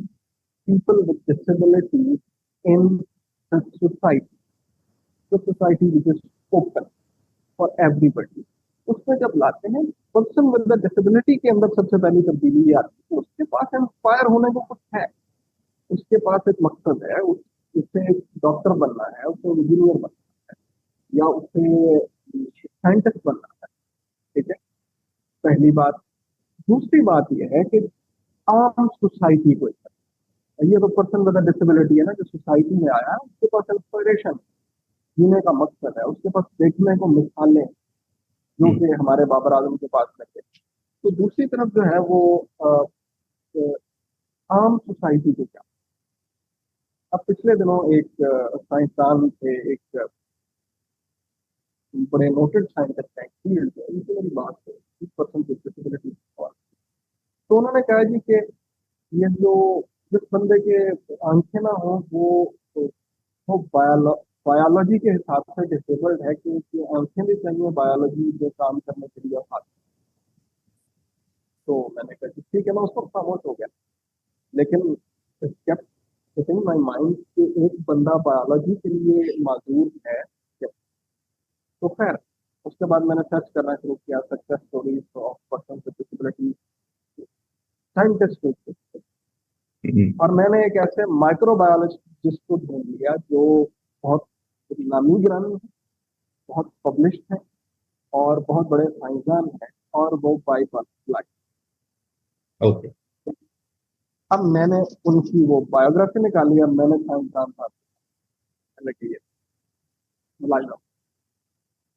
people with disabilities in the society, the society which is open for everybody, उसमें जब लाते हैं पर्सन विद द डिसेबिलिटी के अंदर सबसे पहली तब्दीली आती है। तो उसके पास इंस्पायर होने को कुछ है, उसके पास एक मकसद है, उसे डॉक्टर बनना है, उसे इंजीनियर बनना है, या उसे साइंटिस्ट बनना है, ठीक है, पहली बात। दूसरी बात यह है कि आम सोसाइटी को, ये तो पर्सन विद डिसेबिलिटी है ना, जो सोसाइटी में आया है, उसके पास इंस्पिरेशन, जीने का मकसद है, उसके पास देखने को मिसालें जो कि हमारे बाबर आजम के पास लगे। तो दूसरी तरफ जो है वो आम सोसाइटी को क्या। अब पिछले दिनों एक साइंसदान थे, एक बड़े नोटेड साइंटिस्ट हैं फील्ड में, उनसे मेरी बात हुई इस पर्सन की डिसेबिलिटी और तो उन्होंने कहा जी कि ये जो जिस बंदे के आंखें ना हो वो बायोलॉजी के हिसाब से डिसेबल्ड है, कि उसकी आंखें भी चाहिए बायोलॉजी में काम करने के लिए। हाथ तो मैंने कहा कि ठीक है, मैं उसको खामोश हो गया। लेकिन kept sitting my mind कि एक बंदा बायोलॉजी के लिए माजूर है। तो खैर उसके बाद मैंने सर्च करना शुरू किया, success stories of person with disability scientist, और मैंने एक ऐसे माइक्रोबायोलॉजिस्ट को ढूंढ लिया जो बहुत नामी ग्रामी है, बहुत पब्लिश्ड है और बहुत बड़े साइंसदान हैं, और वो बाई लाइफ। ओके। अब मैंने उनकी वो बायोग्राफी निकाली। अब मैंने साइंसदान था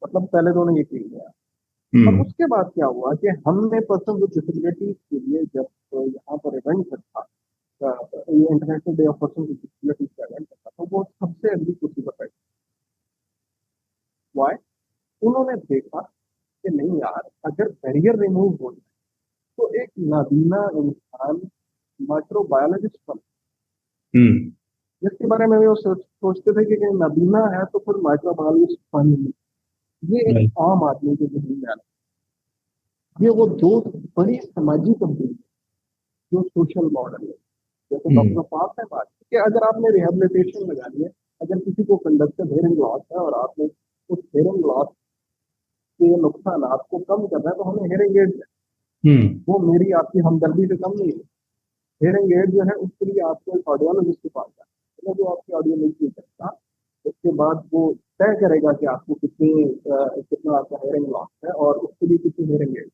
मतलब पहले तो उन्हें यकीन नहीं आया। अब उसके बाद क्या हुआ कि हमने पर्सन विद डिसेबिलिटीज के लिए जब यहाँ पर इवेंट था, ये international day of person with disabilities का इवेंट था, तो वो सबसे अगली कुर्सी पर बैठी। वाई? उन्होंने देखा कि नहीं यार, अगर बैरियर रिमूव हो जाए तो एक नाबीना इंसान माइक्रोबायोलॉजिस्ट बन, जिसके बारे में वो सोचते थे कि नाबीना है तो फिर माइक्रोबायोलॉजिस्ट बन। ये एक आम आदमी के जहन में आना, ये वो दो बड़ी समाजी तब्दीली जो सोशल मॉडल है। जैसे डॉक्टर पास है बात कि अगर आपने रिहेबिलिटेशन लगा लिया, अगर किसी को कंडक्टिव हेयरिंग लॉस है और आपने उस हेयरिंग लॉस के नुकसान आपको कम करना है, तो हमें हेयरिंग एड है। वो मेरी आपकी हमदर्दी से कम नहीं है। हेयरिंग एड जो है उसके लिए आपको एक ऑडियोलॉजिस्ट के पास जाना है, जो आपकी ऑडियो नहीं सुन सकता। उसके बाद वो तय करेगा कि आपको कितना आपका हेयरिंग लॉस है और उसके लिए कितनी हेयरिंग एड।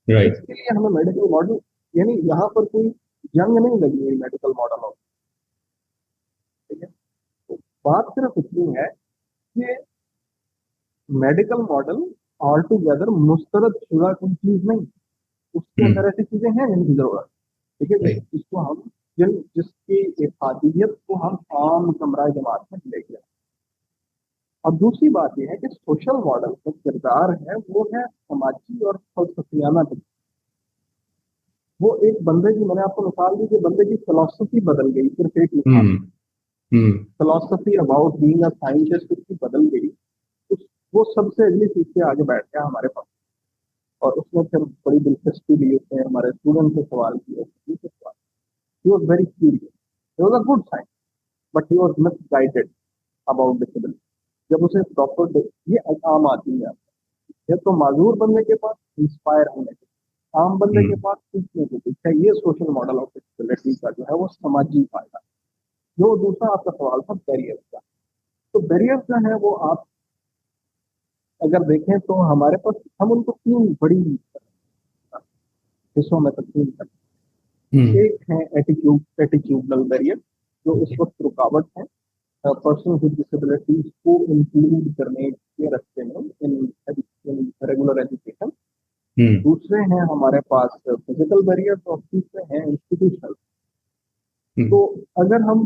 इसके लिए हमें मेडिकल मॉडल, यानी यहाँ पर कोई जंग नहीं लगी हुई मेडिकल मॉडल और, ठीक है। तो बात सिर्फ इतनी है कि मेडिकल मॉडल ऑल टुगेदर मुस्तरद शुदा कोई चीज नहीं, उसके अंदर ऐसी चीजें हैं जिनकी जरूरत, ठीक है, जिसको हम जिसकी इफादियत को हम आम कमरा जमात में लेके आए। और दूसरी बात यह है कि सोशल मॉडल का किरदार है वो है समाजी और फलसफियाना। वो एक बंदे की, मैंने आपको मिसाल दी कि बंदे की फिलॉसफी बदल गई, सिर्फ एक philosophy about being a scientist उसकी बदल गई। वो सबसे अगली सीट पे आगे बैठ गया हमारे पास, और उसने फिर बड़ी दिलचस्पी ली, उसने हमारे स्टूडेंट से सवाल किए। He was very curious. He was a good scientist, but he was misguided about disability. जब उसे प्रॉपर, ये आम आदमी है, ये तो माजूर बंदे के पास इंस्पायर होने के, आम बंदे के पास सीखने को कुछ है। ये सोशल मॉडल ऑफ डिसेबिलिटी का जो है वो समाजी फायदा। जो दूसरा आपका सवाल था बैरियर्स का, तो बैरियर्स जो है वो आप अगर देखें तो हमारे पास, हम उनको तीन बड़ी हिस्सों में तकसीम करते हैं। एक है एटीट्यूडनल बैरियर, जो इस वक्त रुकावट है पर्सन विद डिसेबिलिटीज को इंक्लूड करने के रास्ते में इन रेगुलर एजुकेशन। दूसरे हैं हमारे पास फिजिकल बैरियर, और तीसरे हैं इंस्टीट्यूशनल। तो अगर हम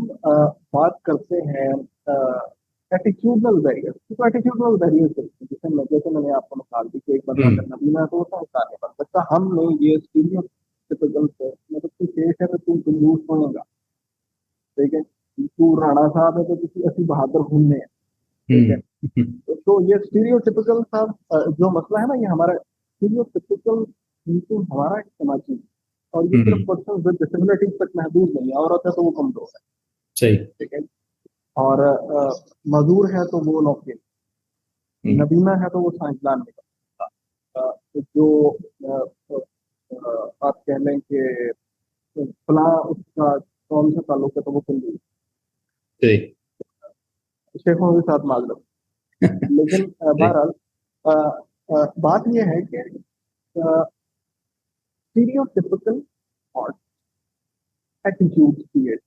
बात करते हैं एटीट्यूडनल बैरियर, तो एटीट्यूडनल बैरियर जैसे मैंने आपको मिसाल दी कि एक बंदा अगर नबीना तो वो इंसान नहीं बन सकता। हम लोग ये स्टीरियोटाइपिकल से, मतलब तू शेख है तो तू कंजूस होगा, ठीक है, तू राणा साहब है तो किसी असली बहादुर घूमने हैं, ठीक है। तो ये स्टीरियोटिपिकल सा जो मसला है ना, ये हमारा स्टीरियोटिपिकल थिंकिंग हमारा समाजी, और ये सिर्फ पर्सन विद डिसेबिलिटीज तक महदूद नहीं है। औरत है तो वो कमजोर है, सही, ठीक है, और मजदूर है तो वो नौकरी, नबीना है तो वो साइंसदान नहीं कर सकता। जो आप कह लें कि फला उसका कौन सा ताल्लुक है तो वो कुंजी शेखों के साथ मालूम। लेकिन बहरहाल बात यह है कि स्टीरियोटिपिकल थॉट एटीट्यूड क्रिएट,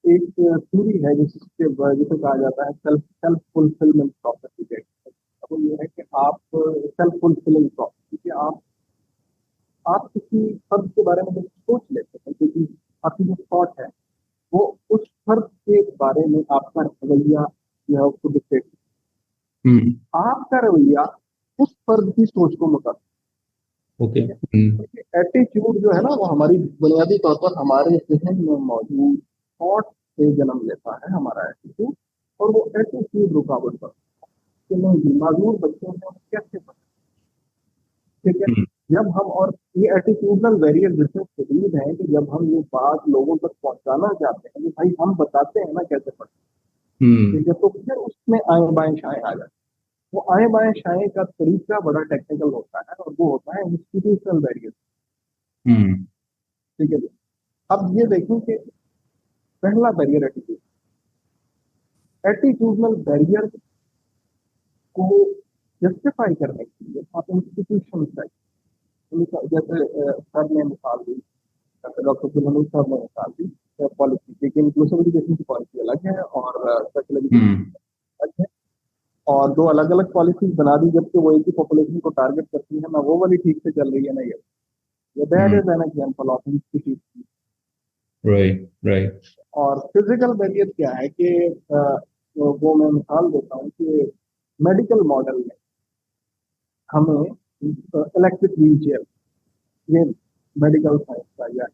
एक थ्योरी है जिसे कहा जाता है सेल्फ फुलफिलमेंट प्रॉपर्टी। अब ये है कि आप सेल्फ फुलफिलिंग प्रॉपर्टी, कि आप किसी फर्द के बारे में जब सोच लेते हैं, क्योंकि आपकी जो थॉट है वो उस फर्द के बारे में आपका रवैया जो है उसको डिक्टेट, हम्म। आपका रवैया उस फर्द की सोच को मुताबिक, ओके। ठीक है। एटीट्यूड जो है ना वो हमारी बुनियादी तौर पर हमारे जहन में मौजूद थॉट से जन्म लेता है हमारा एटीट्यूड, और वो एटीट्यूड रुकावट पर कि नहीं जी, माजूर बच्चे हैं वो कैसे पढ़ें, ठीक है। हम्म। जब हम, और ये एटीट्यूडनल बैरियर जिससे शदीद है कि जब हम ये बात लोगों तक पहुंचाना चाहते हैं कि भाई हम बताते हैं ना कैसे पढ़ें, हम्म। ठीक है, तो फिर उसमें आए बाएं शाएं आ जाते हैं। वो आए बाएं शाएं का तरीका बड़ा टेक्निकल होता है, और वो होता है इंस्टीट्यूशनल बैरियर, हम्म। ठीक है। अब ये देखें कि पहला बैरियर एटीट्यूड, एटीट्यूडनल बैरियर को जस्टिफाई करने के लिए आप इंस्टीट्यूशन चाहिए। जैसे सर ने मिसाल दी, डॉक्टर गुलनूर साहब ने मिसाल दी पॉलिसी, क्योंकि इंक्लूसिव एजुकेशन की पॉलिसी अलग है और स्पेशल एजुकेशन हम्म। अलग है, और दो अलग अलग पॉलिसीज बना दी, जबकि वो एक ही पॉपुलेशन को टारगेट करती है, ना वो वाली ठीक से चल रही है ना ये that is an example of institution. Right, right. और फिजिकल बैरियर क्या है कि वो मैं मिसाल देता हूँ कि मेडिकल मॉडल में हमें इलेक्ट्रिक व्हील चेयर, ये मेडिकल साइंस का या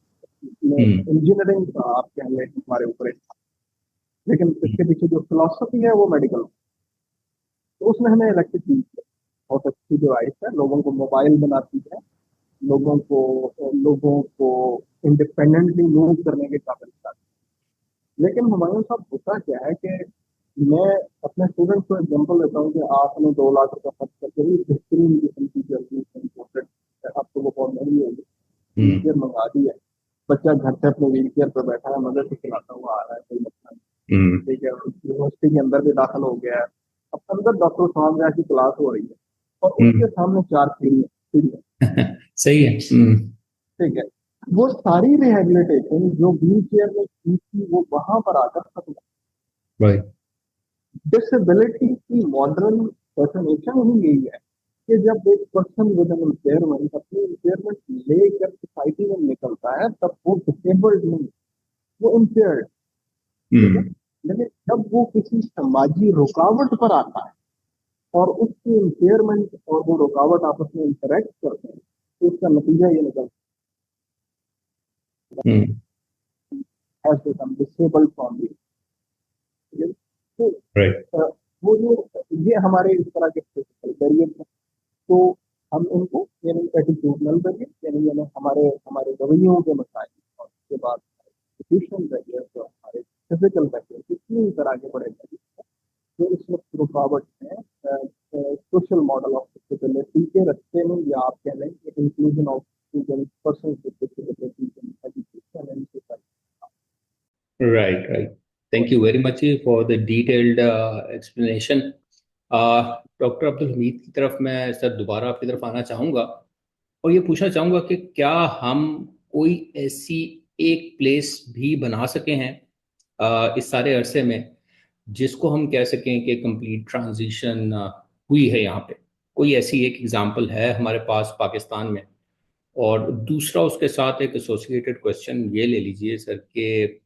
इंजीनियरिंग का आप कह लें हमारे ऊपर है, लेकिन इसके पीछे जो फिलोसफी है वो मेडिकल, तो उसमें हमें इलेक्ट्रिक व्हील चेयर बहुत अच्छी डिवाइस है, लोगों को मोबाइल बनाती है, लोगों को इंडिपेंडेंटली मूव करने के काबिल बनाती है। लेकिन हुमायूं साहब होता क्या है कि मैं अपने स्टूडेंट्स को एग्जांपल देता हूँ कि आपने 2 लाख रुपया खर्च करके भी बेहतरीन किस्म की जल्दी इम्पोर्टेड, अब तो वो बहुत महंगी होगी, व्हील चेयर मंगा दी है, बच्चा घर से अपने व्हील चेयर पर बैठा है, मदद से चलाता हुआ आ रहा है, कोई मसला नहीं, ठीक है। यूनिवर्सिटी के अंदर भी दाखिल हो गया है, अब अंदर डॉक्टर साहब की क्लास हो रही है और उसके सामने 4 सीढ़ियाँ, सही है। ठीक है। वो सारी रिहेबिलिटेशन जो व्हील चेयर में की थी वो वहां पर आकर खत्म। राइट। डिसेबिलिटी की मॉडर्न डेफिनेशन ही यही है कि जब एक पर्सन विद एन इम्पेयरमेंट अपनी इम्पेयरमेंट लेकर सोसाइटी में निकलता है तब वो डिसेबल्ड नहीं, वो इम्पेयर्ड, ठीक है। लेकिन जब वो किसी समाजी रुकावट पर आता है और उसकी इम्पेयरमेंट और वो रुकावट आपस में इंटरेक्ट करते हैं, तो इसका नतीजा ये निकलता है बिकम डिसेबल्ड फ्रॉम यू, ठीक है। तो राइट। वो जो ये हमारे इस तरह के फिजिकल बैरियर हैं, तो हम इनको यानी एटीट्यूडनल बैरियर यानी हमारे हमारे रवैयों के मसाइल, और उसके बाद इंस्टीट्यूशनल बैरियर जो हमारे फिजिकल बैरियर, तीन तरह के बड़े बैरियर हैं जो इस वक्त रुकावट है सोशल मॉडल ऑफ डिसेबिलिटी के रास्ते में, या आप कह लें inclusion of person with disability in education and society. Right, right. Thank you very much for the detailed explanation. Doctor Abdul Hamid की तरफ मैं सर दोबारा आपकी तरफ आना चाहूँगा और ये पूछना चाहूँगा कि क्या हम कोई ऐसी एक प्लेस भी बना सके हैं इस सारे अरसे में जिसको हम कह सकें कि कंप्लीट ट्रांजिशन हुई है यहाँ पे? कोई ऐसी एक एग्जांपल है हमारे पास पाकिस्तान में? और दूसरा उसके साथ एक एसोसिएटेड क्वेश्चन ये ले लीजिए सर कि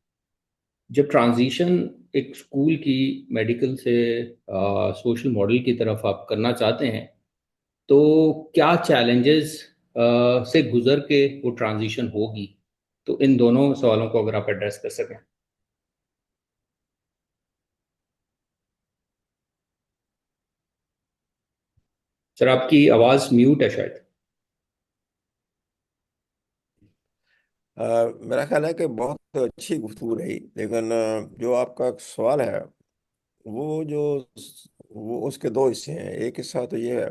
जब ट्रांजिशन एक स्कूल की मेडिकल से सोशल मॉडल की तरफ आप करना चाहते हैं तो क्या चैलेंजेस से गुजर के वो ट्रांजिशन होगी? तो इन दोनों सवालों को अगर आप एड्रेस कर सकें। सर आपकी आवाज़ म्यूट है शायद। मेरा ख्याल है कि बहुत अच्छी गुफ्तगू रही, लेकिन जो आपका सवाल है वो जो वो उसके दो हिस्से हैं। एक हिस्सा तो ये है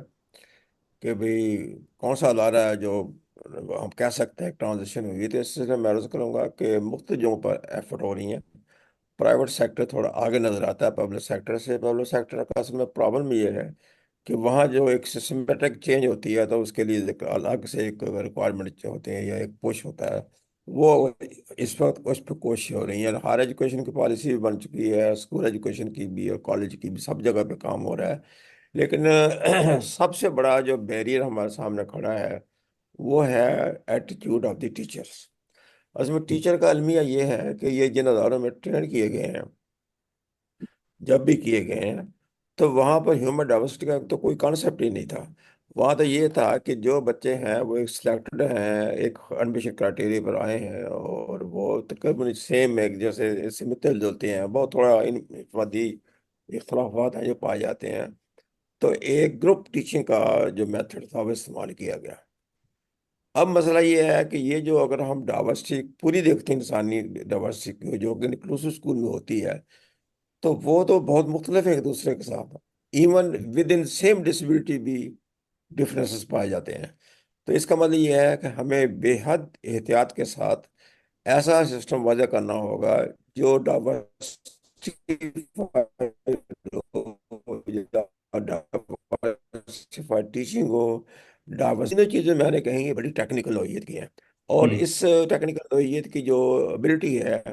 कि भाई कौन सा अदारा है जो हम कह सकते हैं ट्रांजिशन हुई, तो इससे मैं अर्ज करूँगा कि मुख्तलिफ जगहों पर एफर्ट हो रही हैं। प्राइवेट सेक्टर थोड़ा आगे नज़र आता है पब्लिक सेक्टर से। पब्लिक सेक्टर का असल में प्रॉब्लम ये है कि वहाँ जो एक सिस्टमेटिक चेंज होती है तो उसके लिए एक अलग से एक रिक्वायरमेंट होते हैं या एक पुश होता है, वो इस वक्त उस पर कोशिश हो रही है। हायर एजुकेशन की पॉलिसी भी बन चुकी है, स्कूल एजुकेशन की भी और कॉलेज की भी, सब जगह पे काम हो रहा है। लेकिन सबसे बड़ा जो बैरियर हमारे सामने खड़ा है वो है एटीट्यूड ऑफ द टीचर्स। उसमें टीचर का अलमिया ये है कि ये जिन अदारों में ट्रेन किए गए हैं, जब भी किए गए हैं, तो वहाँ पर ह्यूमन डाइवर्सिटी का तो कोई कॉन्सेप्ट ही नहीं था। वहाँ तो ये था कि जो बच्चे हैं वो एक सिलेक्टेड हैं, एक एडमिशन क्राइटेरिया पर आए हैं, और वो तकरीबन सेम एक जैसे इससे मिलते जुलते हैं, बहुत थोड़ा इन इत्यादि इख्तलाफात हैं जो पाए जाते हैं। तो एक ग्रुप टीचिंग का जो मेथड था वो इस्तेमाल किया गया। अब मसला ये है कि ये जो अगर हम डाइवर्सिटी पूरी देखते हैं, इंसानी डाइवर्सिटी जो कि इंक्लूसिव स्कूल में होती है, तो वो तो बहुत मुख्तलिफ है एक दूसरे के साथ। Even with in same disability भी डिफरेंसेस पाए जाते हैं। तो इसका मतलब ये है कि हमें बेहद एहतियात के साथ ऐसा सिस्टम वजह करना होगा जो डाइवर्सिफाइड टीचिंग हो। डाइवर्स इन चीज़ें मैंने कहेंगे बड़ी टेक्निकल नोयत की हैं, और इस टेक्निकल नोयत की जो एबिलिटी है,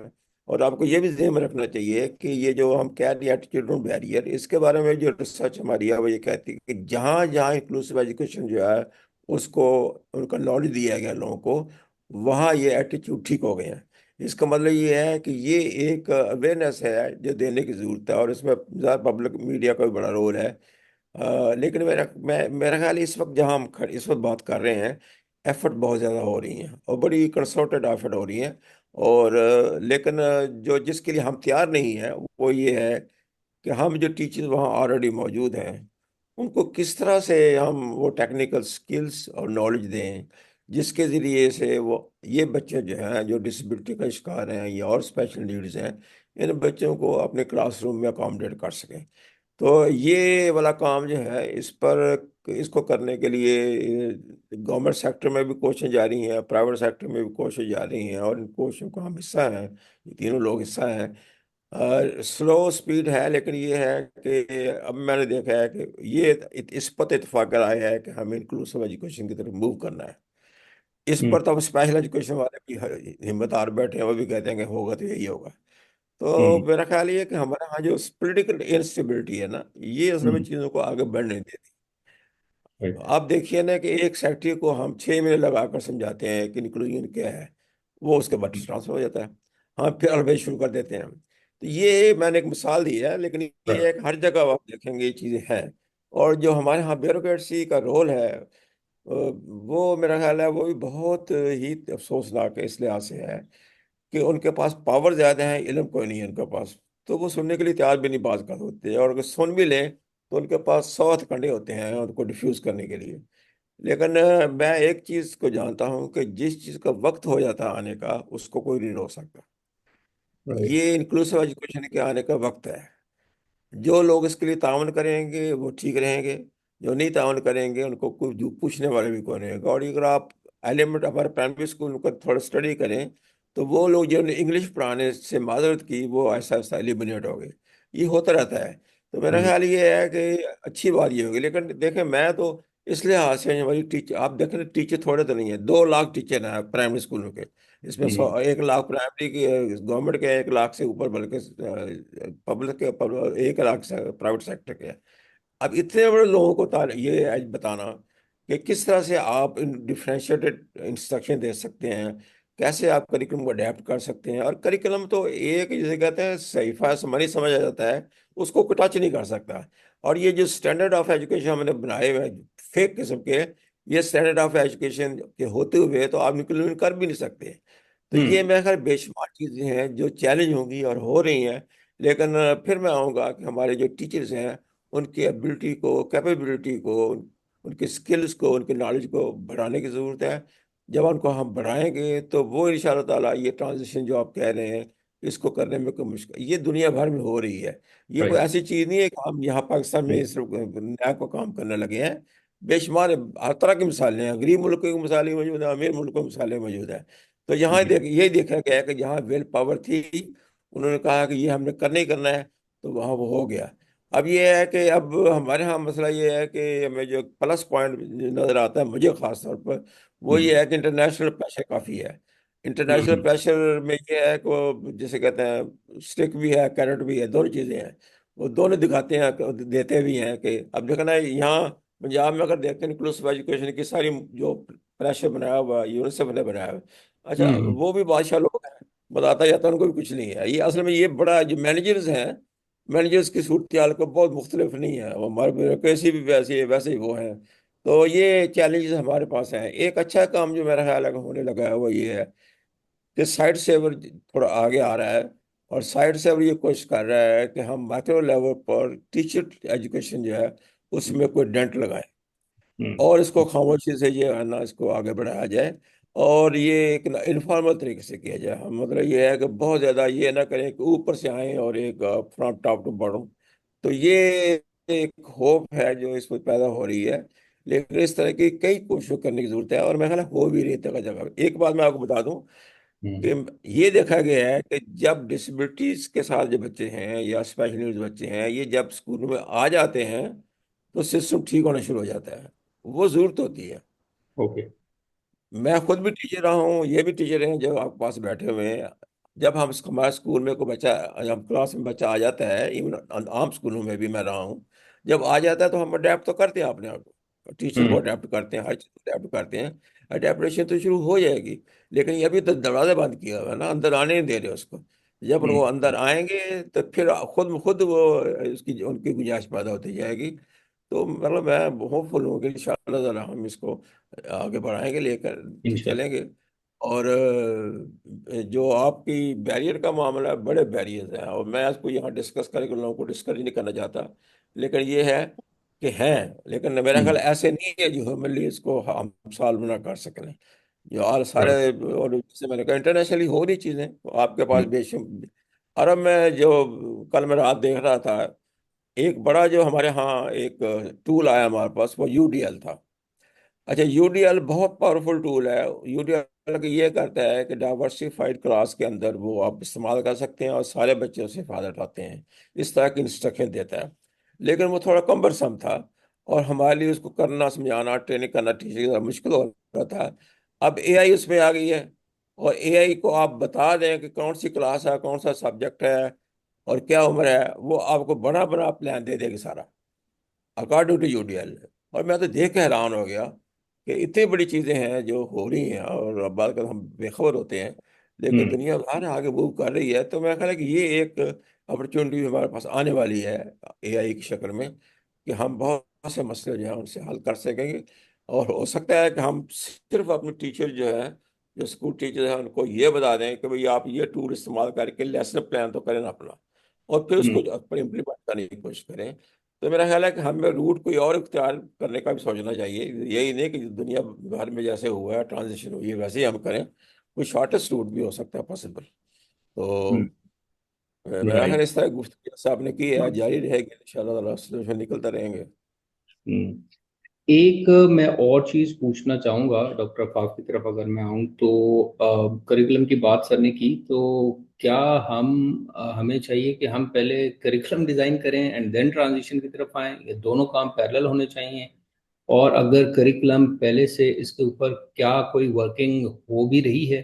और आपको ये भी ध्यान में रखना चाहिए कि ये जो हम कह रहे हैं एटीट्यूड बैरियर, इसके बारे में जो रिसर्च हमारी है वो ये कहती है कि जहाँ जहाँ इंक्लूसिव एजुकेशन जो है उसको उनका नॉलेज दिया गया लोगों को, वहाँ ये एटीट्यूड ठीक हो गए हैं। इसका मतलब ये है कि ये एक अवेयरनेस है जो देने की ज़रूरत है, और इसमें पब्लिक मीडिया का भी बड़ा रोल है। लेकिन मेरा ख्याल है इस वक्त जहाँ हम इस वक्त बात कर रहे हैं, एफर्ट बहुत ज़्यादा हो रही हैं और बड़ी कंसर्टेड एफर्ट हो रही हैं। और लेकिन जो जिसके लिए हम तैयार नहीं हैं वो ये है कि हम जो टीचर्स वहाँ ऑलरेडी मौजूद हैं उनको किस तरह से हम वो टेक्निकल स्किल्स और नॉलेज दें जिसके ज़रिए से वो ये बच्चे जो हैं जो डिसेबिलिटी का शिकार हैं या और स्पेशल नीड्स हैं, इन बच्चों को अपने क्लासरूम में अकोमोडेट कर सकें। तो ये वाला काम जो है इस पर इसको करने के लिए गवर्नमेंट सेक्टर में भी कोशिशें जारी हैं, प्राइवेट सेक्टर में भी कोशिशें जारी हैं, और इन कोशिशों का हम हिस्सा हैं, ये तीनों लोग हिस्सा हैं। स्लो स्पीड है, लेकिन ये है कि अब मैंने देखा है कि ये इस पर इतफाक आया है कि हमें इंक्लूसिव एजुकेशन की तरफ मूव करना है। इस पर तो अब स्पेशल एजुकेशन वाले भी हिम्मत हार बैठे हैं, वो भी कहते हैं कि होगा तो यही होगा। तो मेरा ख्याल ये है कि हमारे यहाँ जो पॉलिटिकल इंस्टेबिलिटी है ना, ये असल में चीज़ों को आगे बढ़ने नहीं देती। तो आप देखिए ना कि एक सेक्रेटरी को हम 6 महीने लगाकर समझाते हैं कि इंक्लूजन क्या है, वो उसके बाद ट्रांसफर हो जाता है। हाँ, फिर अलवेज शुरू कर देते हैं। तो ये मैंने एक मिसाल दी है, लेकिन ये है कि हर जगह आप देखेंगे ये चीज़ें हैं। और जो हमारे यहाँ ब्यूरोक्रेसी का रोल है, वो मेरा ख्याल है वो भी बहुत ही अफसोसनाक है, इस लिहाज से है कि उनके पास पावर ज़्यादा है, इल्म कोई नहीं है उनके पास। तो वो सुनने के लिए तैयार भी नहीं बात कर होते, और अगर सुन भी लें तो उनके पास 100 हथकंडे होते हैं उनको डिफ्यूज करने के लिए। लेकिन मैं एक चीज़ को जानता हूँ कि जिस चीज़ का वक्त हो जाता है आने का उसको कोई नहीं रोक सकता। ये इंक्लूसिव एजुकेशन के आने का वक्त है। जो लोग इसके लिए ताउन करेंगे वो ठीक रहेंगे, जो नहीं ताउन करेंगे उनको कोई पूछने वाले भी कौन रहेगा। और अगर आप एलिमेंट हमारे प्राइमरी स्कूल का थोड़ा स्टडी करें, तो वो लोग जिन्होंने इंग्लिश पढ़ाने से माजरत की वो ऐसा ऐसा एलिमिनेट हो गए। ये होता रहता है। तो मेरा ख्याल ये है कि अच्छी बात ये होगी। लेकिन देखें, मैं तो इस लिहाज से हमारी टीचर, आप देखें टीचर थोड़े तो नहीं है, 2 लाख टीचर हैं प्राइमरी स्कूलों के। इसमें 1 लाख प्राइमरी की गवर्नमेंट के, 1 लाख से ऊपर बल्कि पब्लिक के, 1 लाख से प्राइवेट सेक्टर के। अब इतने बड़े लोगों को ये आज बताना कि किस तरह से आप इन डिफ्रेंशिएटेड इंस्ट्रक्शन दे सकते हैं, कैसे आप करिकुलम को अडेप्ट कर सकते हैं। और करिकुलम तो एक जिसे कहते हैं सहीफा समझ समझा जाता है, उसको कोई टच नहीं कर सकता। और ये जो स्टैंडर्ड ऑफ एजुकेशन हमने बनाए हुए हैं फेक किस्म के, ये स्टैंडर्ड ऑफ एजुकेशन के होते हुए तो आप इम्प्लीमेंट कर भी नहीं सकते। तो ये मेरे ख्याल बेशुमार चीज़ें हैं जो चैलेंज होंगी और हो रही हैं। लेकिन फिर मैं आऊँगा कि हमारे जो टीचर्स हैं उनकी एबिलिटी को, कैपेबिलिटी को, उनके स्किल्स को, उनके नॉलेज को बढ़ाने की ज़रूरत है। जब उनको हम बढ़ाएंगे तो वो इंशाअल्लाह ताला ये ट्रांजिशन जो आप कह रहे हैं इसको करने में कोई मुश्किल, ये दुनिया भर में हो रही है। ये कोई ऐसी चीज़ नहीं है कि हम यहाँ पाकिस्तान में सिर्फ नया को काम करने लगे हैं। बेशुमार हर तरह की मिसालें हैं, गरीब मुल्कों की मिसालें मौजूद हैं, अमीर मुल्कों की मिसालें मौजूद हैं। तो यहाँ यही देखा गया है कि जहाँ विल पावर थी, उन्होंने कहा कि ये हमने करना ही करना है, तो वहाँ वो हो गया। अब ये है कि अब हमारे यहाँ मसला ये है कि हमें जो प्लस पॉइंट नज़र आता है मुझे ख़ास तौर पर, वो ये है कि इंटरनेशनल प्रेशर काफ़ी है। इंटरनेशनल प्रेशर में ये है कि वो जिसे कहते हैं स्टिक भी है, कैरेट भी है, दोनों चीज़ें हैं। वो दोनों दिखाते हैं, देते भी हैं कि अब देखना यहाँ पंजाब में अगर देखते हैं इंक्लूसिव एजुकेशन की सारी जो प्रेशर बनाया हुआ, यूनिसेफ ने बनाया हुआ। अच्छा, हम्म। वो भी बादशाह लोग हैं, बताता जाता है, उनको भी कुछ नहीं है। ये असल में ये बड़ा जो मैनेजर्स हैं, मैनेजर्स की सूरत हाल को बहुत मुख्तलिफ नहीं है, वो हमारे ब्यूरोक्रेसी भी वैसी है, वैसे ही वो हैं। तो ये चैलेंजेस हमारे पास हैं। एक अच्छा काम जो मेरा ख्याल है कि होने लगा है वो ये है कि साइड सेवर थोड़ा आगे आ रहा है, और साइड सेवर ये कोशिश कर रहा है कि हम माइक्रो लेवल पर टीचर एजुकेशन जो है उसमें कोई डेंट लगाए, हम्म। और इसको खामोशी से ये है ना, इसको आगे बढ़ाया जाए, और ये एक इनफॉर्मल तरीके से किया जाए। हम मतलब ये है कि बहुत ज़्यादा ये ना करें कि ऊपर से आए और एक फ्रॉम टॉप टू बॉटम। तो ये एक होप है जो इस पर पैदा हो रही है, लेकिन इस तरह की कई कोशिशें करने की जरूरत है, और मैं ख्याल है हो भी रही है जगह जगह। एक बात मैं आपको बता दूं हम्म। कि ये देखा गया है कि जब डिसेबिलिटीज के साथ जो बच्चे हैं या स्पेशल नीड्स बच्चे हैं, ये जब स्कूल में आ जाते हैं तो सिस्टम ठीक होना शुरू हो जाता है। वो जरूरत होती है। ओके। मैं खुद भी टीचर रहा हूँ, ये भी टीचर हैं जो आपके पास बैठे हुए हैं। जब हम हमारे स्कूल में कोई बच्चा, जब क्लास में बच्चा आ जाता है, इवन आम स्कूलों में भी मैं रहा हूँ, जब आ जाता है तो हम अडेप्ट तो करते हैं अपने आप को, टीचर को हम्म। अडेप्ट करते हैं, हर चीज़ को अडेप्ट करते हैं। अडेप्टेशन तो शुरू हो जाएगी, लेकिन ये अभी तो दरवाजा बंद किया हुआ है ना, अंदर आने नहीं दे रहे उसको। जब वो अंदर आएंगे तो फिर खुद ब खुद वो उसकी उनकी गुंजाइश पैदा होती जाएगी। तो मतलब मैं होपफुल हूँ कि इंशाल्लाह ज़रा हम इसको आगे बढ़ाएंगे, लेकर इंशाल्लाह। चलेंगे। और जो आपकी बैरियर का मामला है, बड़े बैरियर्स हैं, और मैं इसको यहाँ डिस्कस करके लोगों को डिस्करेज नहीं करना चाहता, लेकिन ये है कि हैं, लेकिन मेरा ख्याल हम्म। ऐसे नहीं है जो ह्यूमनली इसको हम सॉल्व ना कर सकें। जो और सारे, राइट। और जैसे मैंने कहा इंटरनेशनली हो रही चीज़ें, तो आपके पास हम्म। बेशुम अरब में जो कल मैं रात देख रहा था, एक बड़ा जो हमारे यहाँ एक टूल आया हमारे पास, वो यूडीएल था। अच्छा, यूडीएल बहुत पावरफुल टूल है। यूडीएल ये करता है कि डाइवर्सिफाइड क्लास के अंदर वो आप इस्तेमाल कर सकते हैं और सारे बच्चे उससे फायदा उठाते हैं, इस तरह की इंस्ट्रक्शन देता है। लेकिन वो थोड़ा कम्बरसम था, और हमारे लिए उसको करना, समझाना, ट्रेनिंग करना टीचर मुश्किल हो रहा था। अब एआई उसमें आ गई है, और एआई को आप बता दें कि कौन सी क्लास है, कौन सा सब्जेक्ट है, और क्या उम्र है, वो आपको बड़ा बड़ा प्लान दे देगी सारा, अकॉर्डिंग टू यूडीएल। और मैं तो देख के हैरान हो गया कि इतनी बड़ी चीज़ें हैं जो हो रही हैं, और अब बात कर हम बेखबर होते हैं, लेकिन हम्म। दुनिया बाहर आगे मूव कर रही है। तो मेरा ख्याल है कि ये एक अपॉर्चुनिटी हमारे पास आने वाली है एआई की शक्ल में, कि हम बहुत से मसले जो हैं उनसे हल कर सकेंगे। और हो सकता है कि हम सिर्फ अपने टीचर जो है, जो स्कूल टीचर हैं, उनको ये बता दें कि भाई आप ये टूल इस्तेमाल करके लेसन प्लान तो करें ना अपना, और फिर हम्म। उसको पर इम्प्लीमेंट करने की कोशिश करें। तो मेरा ख्याल है कि हमें रूट कोई और इख्तियार करने का भी सोचना चाहिए। यही नहीं कि दुनिया भर में जैसे हुआ है, ट्रांजिशन हुई है, वैसे ही हम करें। कोई शॉर्टेस्ट रूट भी हो सकता है पॉसिबल। तो मेरा ख्याल राइट। इस तरह की गुफ्तगू जैसे आपने की है जारी रहेगी, इंशाल्लाह सोल्यूशन निकलते रहेंगे। हम्म। एक मैं और चीज पूछना चाहूंगा डॉक्टर अफाक की तरफ अगर मैं आऊं तो करिकुलम की बात सर ने की तो क्या हम हमें चाहिए कि हम पहले करिकुलम डिजाइन करें एंड देन ट्रांजिशन की तरफ आएं, ये दोनों काम पैरेलल होने चाहिए? और अगर करिकुलम पहले से इसके ऊपर क्या कोई वर्किंग हो भी रही है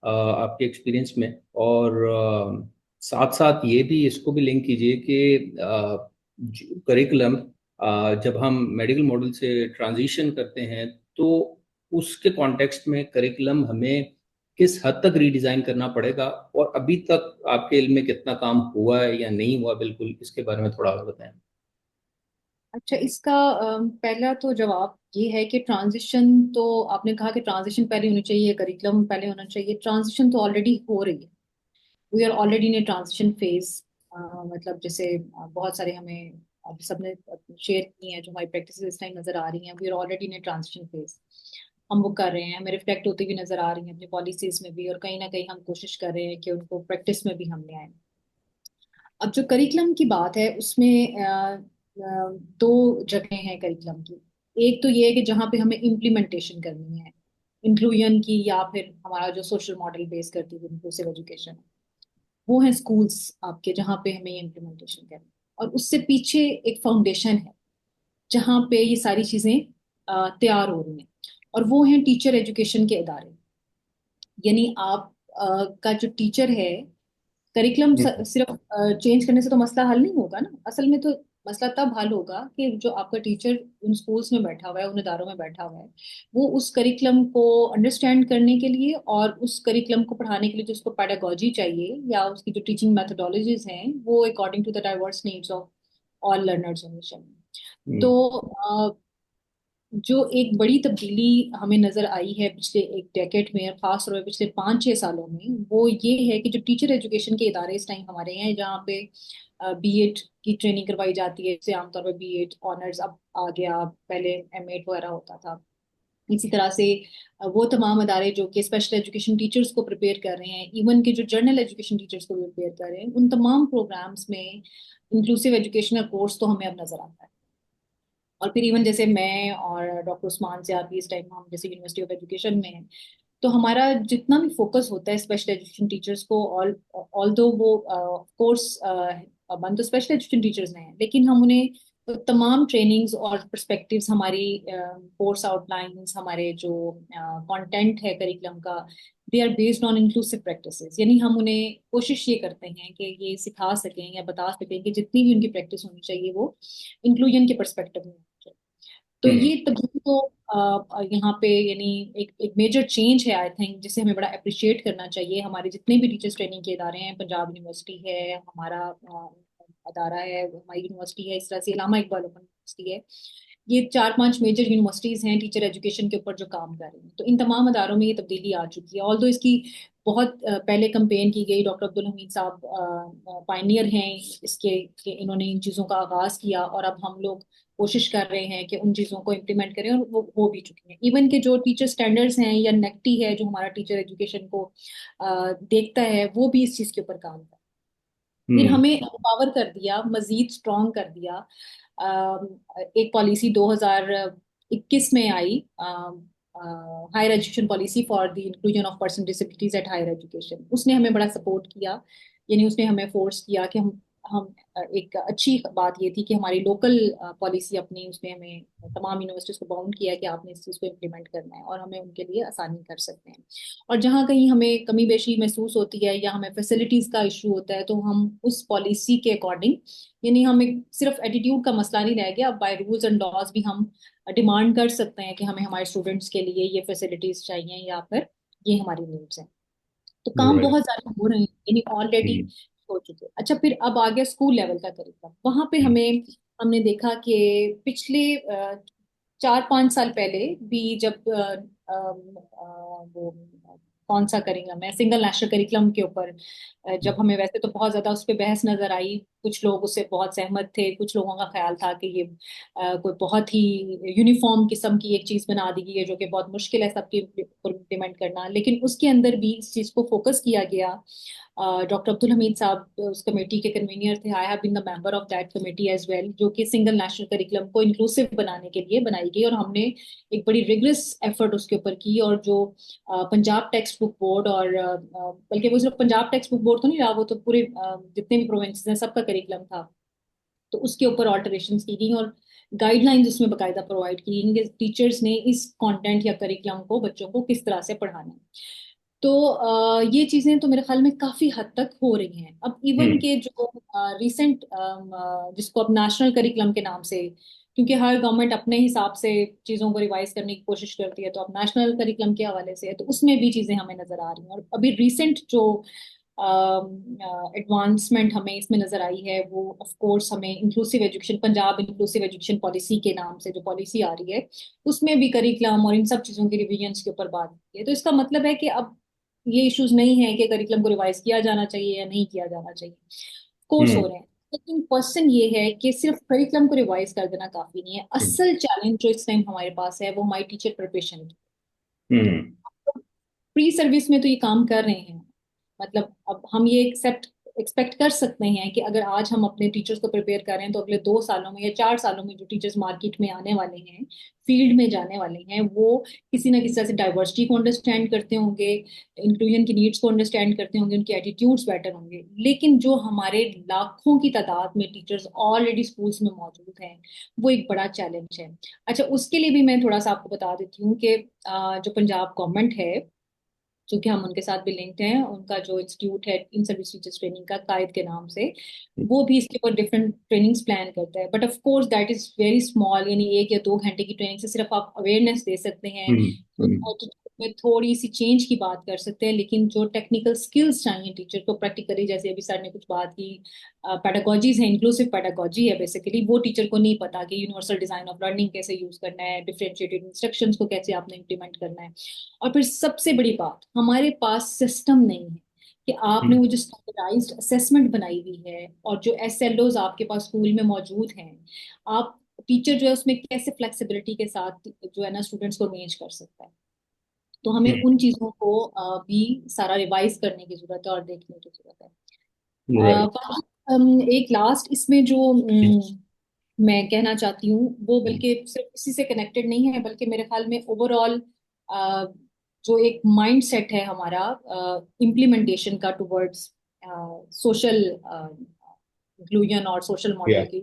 आपके एक्सपीरियंस में? और साथ साथ ये भी इसको भी लिंक कीजिए कि करिकुलम जब हम मेडिकल मॉडल से ट्रांजिशन करते हैं तो उसके कॉन्टेक्स्ट में करिकुलम हमें किस हद तक रीडिजाइन करना पड़ेगा, और अभी तक आपके इल्म में कितना काम हुआ है या नहीं हुआ, बिल्कुल इसके बारे में थोड़ा और बताएं। अच्छा, इसका पहला तो जवाब ये है कि ट्रांजिशन तो आपने कहा कि ट्रांजिशन पहले होनी चाहिए, करिकुलम पहले होना चाहिए। ट्रांजिशन तो ऑलरेडी हो रही है। We are already in a transition phase. मतलब जैसे बहुत सारे हमें अभी सबने शेयर की हैं जो हमारी प्रैक्टिस इस टाइम नजर आ रही हैं। We are already in a transition phase. हम वो कर रहे हैं, हमें रिफ्लेक्ट होती हुई नजर आ रही हैं अपनी पॉलिसीज में भी, और कहीं ना कहीं हम कोशिश कर रहे हैं कि उनको प्रैक्टिस में भी हम ले आए। अब जो करिकुलम की बात है उसमें दो जगह हैं करिकुलम की। एक तो ये है कि जहाँ पे हमें इम्प्लीमेंटेशन करनी है इंक्लूजन की, या फिर हमारा जो सोशल मॉडल बेस करती है इंक्लूसिव एजुकेशन, वो है स्कूल्स आपके, जहाँ पे हमें ये इम्प्लीमेंटेशन करनी है। और उससे पीछे एक फाउंडेशन है जहाँ पे ये सारी चीजें तैयार हो रही हैं, और वो है टीचर एजुकेशन के इदारे। यानी आप का जो टीचर है, करिकुलम हम्म। सिर्फ चेंज करने से तो मसला हल नहीं होगा ना। असल में तो मसला तब हल होगा कि जो आपका टीचर उन स्कूल्स में बैठा हुआ है, उन इदारों में बैठा हुआ है, वो उस करिकुलम को अंडरस्टैंड करने के लिए और उस करिकुलम को पढ़ाने के लिए जो उसको पेडागोजी चाहिए या उसकी जो टीचिंग मेथोडोलॉजीज हैं वो according to the diverse needs of all learners होनी चाहिए। तो जो एक बड़ी तब्दीली हमें नजर आई है पिछले एक डेकेड में और खास तौर पर पिछले 5-6 सालों में, वो ये है कि जो टीचर एजुकेशन के इदारे इस टाइम हमारे हैं जहाँ पे बीएड की ट्रेनिंग करवाई जाती है, जैसे आमतौर पर बीएड ऑनर्स अब आ गया, पहले एमएड वगैरह होता था। इसी तरह से वो तमाम अदारे जो कि स्पेशल एजुकेशन टीचर्स को प्रिपेयर कर रहे हैं, इवन के जो जनरल एजुकेशन टीचर्स को प्रिपेयर कर रहे हैं, उन तमाम प्रोग्राम्स में इंक्लूसिव एजुकेशनल कोर्स तो हमें अब नजर आता है। और फिर इवन जैसे मैं और डॉक्टर उस्मान से आप इस टाइम हम जैसे यूनिवर्सिटी ऑफ एजुकेशन में हैं, तो हमारा जितना भी फोकस होता है स्पेशल एजुकेशन टीचर्स को, ऑल दो वो कोर्स बन तो स्पेशल एजुकेशन टीचर्स ने हैं, लेकिन हम उन्हें तमाम ट्रेनिंग्स और पर्सपेक्टिव्स, हमारी कोर्स आउटलाइंस, हमारे जो कंटेंट है करिकुलम का, they are based on inclusive practices. यानी हम उन्हें कोशिश ये करते हैं कि ये सिखा सकें या बता सकें कि जितनी भी उनकी प्रैक्टिस होनी चाहिए वो इंक्लूजन के पर्सपेक्टिव में होनी चाहिए। तो ये तब्दीली तो यहाँ पे यानी एक मेजर चेंज है आई थिंक, जिसे हमें बड़ा अप्रिशिएट करना चाहिए। हमारे जितने भी टीचर्स ट्रेनिंग के इदारे हैं, पंजाब यूनिवर्सिटी है हमारा अदारा है, हमारी यूनिवर्सिटी है, इस तरह से इलामा इकबाल ओपन यूनिवर्सिटी है, ये 4-5 मेजर यूनिवर्सिटीज हैं टीचर एजुकेशन के ऊपर जो काम कर रही हैं। तो इन तमाम अदारों में ये तब्दीली आ चुकी है। ऑल्दो इसकी बहुत पहले कंपेन की गई, डॉक्टर अब्दुल हमीद साहब पायनियर हैं इसके, कि इन्होंने इन चीज़ों का आगाज किया और अब हम लोग कोशिश कर रहे हैं कि उन चीज़ों को इम्प्लीमेंट करें, और वो हो भी चुकी हैं। इवन के जो टीचर स्टैंडर्ड्स हैं या नेक्टी है जो हमारा टीचर एजुकेशन को देखता है, वो भी इस चीज़ के ऊपर काम कर, फिर हमें एम्पावर कर दिया, मजीद स्ट्रॉन्ग कर दिया। एक पॉलिसी 2021 में आई, higher education policy for the inclusion of person disabilities at higher education. उसने हमें बड़ा सपोर्ट किया, यानी उसने हमें फोर्स किया कि हम एक अच्छी बात ये थी कि हमारी लोकल पॉलिसी अपनी, उसमें हमें तमाम यूनिवर्सिटीज को बाउंड किया कि आपने इस चीज़ को इम्प्लीमेंट करना है और हमें उनके लिए आसानी कर सकते हैं। और जहाँ कहीं हमें कमी बेशी महसूस होती है या हमें फैसिलिटीज का इशू होता है, तो हम उस पॉलिसी के अकॉर्डिंग, यानी हमें सिर्फ एटीट्यूड का मसला नहीं रह गया, अब बाय रूल्स एंड लॉज भी हम डिमांड कर सकते हैं कि हमें हमारे स्टूडेंट्स के लिए ये फैसिलिटीज चाहिए या फिर ये हमारी नीड्स हैं। तो काम बहुत ज्यादा हो रहे हैं, यानी ऑलरेडी हो चुके हैं। अच्छा, फिर अब आ गया स्कूल लेवल का करिकुलम। वहां पे हमने देखा कि पिछले 4-5 साल पहले भी जब वो कौन सा करिकुलम है, सिंगल नेशनल करिकुलम के ऊपर, जब हमें वैसे तो बहुत ज्यादा उस पर बहस नजर आई, कुछ लोग उससे बहुत सहमत थे, कुछ लोगों का ख्याल था कि ये कोई बहुत ही यूनिफॉर्म किस्म की एक चीज बना दी गई है जो कि बहुत मुश्किल है सबकी इम्प्लीमेंट करना। लेकिन उसके अंदर भी इस चीज को फोकस किया गया। डॉक्टर अब्दुल हमीद साहब उस कमेटी के कन्वीनर थे, I have been the member of that committee as well, जो कि सिंगल नेशनल करिकुलम को इंक्लूसिव बनाने के लिए बनाई गई, और हमने एक बड़ी रिगरस एफर्ट उसके ऊपर की। और जो पंजाब टेक्स्ट बुक बोर्ड, और बल्कि वो सिर्फ पंजाब टेक्स्ट बुक बोर्ड तो नहीं रहा, वो तो पूरे जितने भी प्रोविंसेस हैं सबका करिकुलम था, तो उसके ऊपर ऑल्टरेशन की गई और गाइडलाइंस उसमें बाकायदा प्रोवाइड की गई कि टीचर्स ने इस कंटेंट या करिकुलम को बच्चों को किस तरह से पढ़ाना है। तो ये चीजें तो मेरे ख्याल में काफी हद तक हो रही हैं। अब इवन के जो रिसेंट जिसको अब नेशनल करिकुलम के नाम से, क्योंकि हर गवर्नमेंट अपने हिसाब से चीजों को रिवाइज करने की कोशिश करती है, तो अब नेशनल करिकुलम के हवाले से है, तो उसमें भी चीजें हमें नजर आ रही हैं। और अभी रिसेंट जो एडवांसमेंट हमें इसमें नजर आई है, वो ऑफ कोर्स हमें inclusive education, Punjab inclusive education policy के नाम से जो पॉलिसी आ रही है, उसमें भी करिकुलम और इन सब चीजों के रिविजन्स के ऊपर बात की है। तो इसका मतलब है कि अब ये इश्यूज नहीं है कि करिकुलम को रिवाइज किया जाना चाहिए या नहीं किया जाना चाहिए, कोर्स हो रहे हैं। लेकिन क्वेश्चन ये है कि सिर्फ करिकुलम को रिवाइज कर देना काफी नहीं है। असल चैलेंज जो इस टाइम हमारे पास है वो हमारी टीचर प्रिपरेशन की। प्री सर्विस में तो ये काम कर रहे हैं, मतलब अब हम ये एक्सपेक्ट कर सकते हैं कि अगर आज हम अपने टीचर्स को प्रिपेयर कर रहे हैं, तो अगले 2 सालों में या 4 सालों में जो टीचर्स मार्केट में आने वाले हैं, फील्ड में जाने वाले हैं, वो किसी ना किसी तरह से डाइवर्सिटी को अंडरस्टैंड करते होंगे, इंक्लूजन की नीड्स को अंडरस्टैंड करते होंगे, उनके एटीट्यूड्स बेटर होंगे। लेकिन जो हमारे लाखों की तादाद में टीचर्स ऑलरेडी स्कूल्स में मौजूद हैं, वो एक बड़ा चैलेंज है। अच्छा, उसके लिए भी मैं थोड़ा सा आपको बता देती हूँ कि जो पंजाब गवर्नमेंट है, जो कि हम उनके साथ भी लिंक्ड हैं। उनका जो इंस्टीट्यूट है इन सर्विस टीचर्स ट्रेनिंग का, कायद के नाम से, वो भी इसके ऊपर डिफरेंट ट्रेनिंग्स प्लान करता है। But of course that is very small, यानी 1 या 2 घंटे की ट्रेनिंग से सिर्फ आप अवेयरनेस दे सकते हैं, में थोड़ी सी चेंज की बात कर सकते हैं। लेकिन जो टेक्निकल स्किल्स चाहिए टीचर को प्रैक्टिकली, जैसे अभी सर ने कुछ बात की, पेडागोजीज है, इंक्लूसिव पेडागोजी है बेसिकली, वो टीचर को नहीं पता कि यूनिवर्सल डिजाइन ऑफ लर्निंग कैसे यूज करना है, डिफरेंशिएटेड इंस्ट्रक्शंस को कैसे आपने इम्प्लीमेंट करना है। और फिर सबसे बड़ी बात, हमारे पास सिस्टम नहीं है कि आपने वो जो स्टैंडर्डाइज्ड असेसमेंट बनाई हुई है और जो एसएलओज आपके पास स्कूल में मौजूद हैं, आप टीचर जो है उसमें कैसे फ्लेक्सिबिलिटी के साथ जो है ना स्टूडेंट्स को मैनेज कर सकता है। तो हमें उन चीजों को भी सारा रिवाइज करने की जरूरत है और देखने की जरूरत है। एक लास्ट इसमें जो मैं कहना चाहती हूँ वो बल्कि सिर्फ इसी से कनेक्टेड नहीं है, बल्कि मेरे ख्याल में ओवरऑल जो एक माइंड सेट है हमारा इम्प्लीमेंटेशन का टुवर्ड्स सोशल इंक्लूजन और सोशल मॉडल की,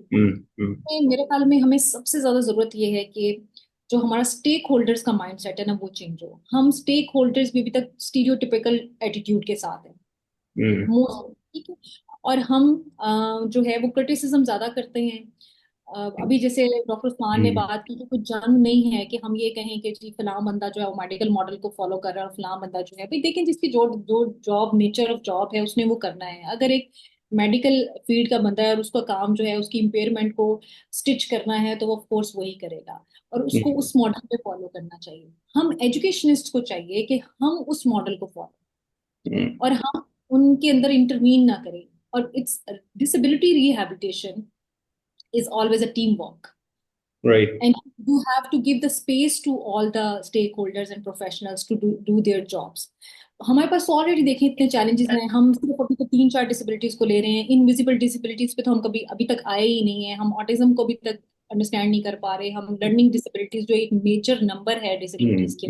मेरे ख्याल में हमें सबसे ज्यादा जरूरत ये है कि जो हमारा स्टेक होल्डर्स का माइंड सेट है ना वो चेंज हो। हम स्टेक होल्डर्स भी अभी तक स्टीरियोटिपिकल एटीट्यूड के साथ है ठीक है, और हम जो है वो क्रिटिसिज्म ज्यादा करते हैं। अभी जैसे डॉक्टर उस्मान ने बात की कि कुछ जंग नहीं है कि हम ये कहें कि जी फलां बंदा जो है वो मेडिकल मॉडल को फॉलो कर रहा है और फलां बंदा जो है, भाई देखें जिसकी जो जो जॉब, नेचर ऑफ जॉब है उसने वो करना है। अगर एक मेडिकल फील्ड का बंदा है और उसका काम जो है उसकी इम्पेयरमेंट को स्टिच करना है, तो वो ऑफ कोर्स वही करेगा और उसको उस मॉडल पे फॉलो करना चाहिए। हम एजुकेशनिस्ट को चाहिए कि हम उस मॉडल को फॉलो और हम उनके अंदर इंटरवीन ना करें। और it's disability rehabilitation is always a teamwork, right, and you have to give the space to all the stakeholders and professionals to do their jobs. हमारे पास ऑलरेडी देखें इतने चैलेंजेस हैं, हम सिर्फ अभी तो 3-4 डिसेबिलिटीज को ले रहे हैं। इनविजिबल डिसेबिलिटीज पे तो हम कभी अभी तक आए ही नहीं है। हम ऑटिज्म को अभी तक अंडरस्टैंड नहीं कर पा रहे। हम लर्निंग डिसेबिलिटीज जो एक मेजर नंबर है डिसेबिलिटीज के,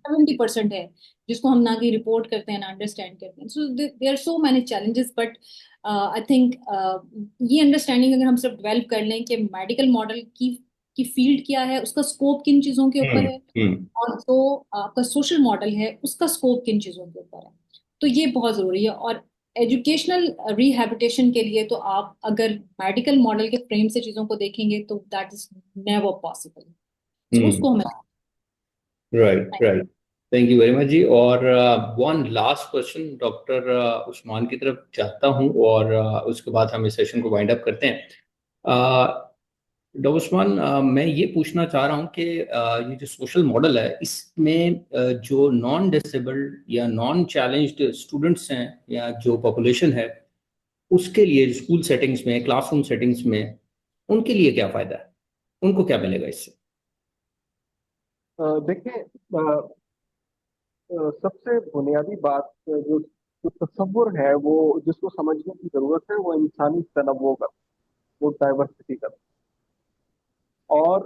70% है, जिसको हम ना कि रिपोर्ट करते हैं ना अंडरस्टैंड करते हैं। So there are so many challenges, but I think ये अंडरस्टैंडिंग अगर हम सिर्फ डेवलप कर लें कि मेडिकल मॉडल की फील्ड क्या है, उसका स्कोप किन चीजों के ऊपर है, और जो आपका सोशल मॉडल है उसका स्कोप किन चीजों के ऊपर है, तो ये बहुत जरूरी है। और एजुकेशनल रिहैबिलिटेशन के लिए तो आप अगर मेडिकल मॉडल के फ्रेम से चीजों को देखेंगे तो दैट इज नेवर पॉसिबल। उसको हमें right right, thank you very much जी। और one last question doctor Usman की तरफ चाहता हूं और उसके बाद हम इस सेशन को वाइंड अप करते हैं। डॉक्टर उस्मान, मैं ये पूछना चाह रहा हूँ कि ये जो सोशल मॉडल है इसमें जो नॉन डिसेबल्ड या नॉन चैलेंज्ड स्टूडेंट्स हैं या जो पॉपुलेशन है उसके लिए स्कूल सेटिंग्स में, क्लासरूम सेटिंग्स में, उनके लिए क्या फायदा है, उनको क्या मिलेगा इससे? देखिए, सबसे बुनियादी बात जो जो तस्वुर है वो जिसको समझने की जरूरत है वो इंसानी तनव्वुर का, वो डाइवर्सिटी का। और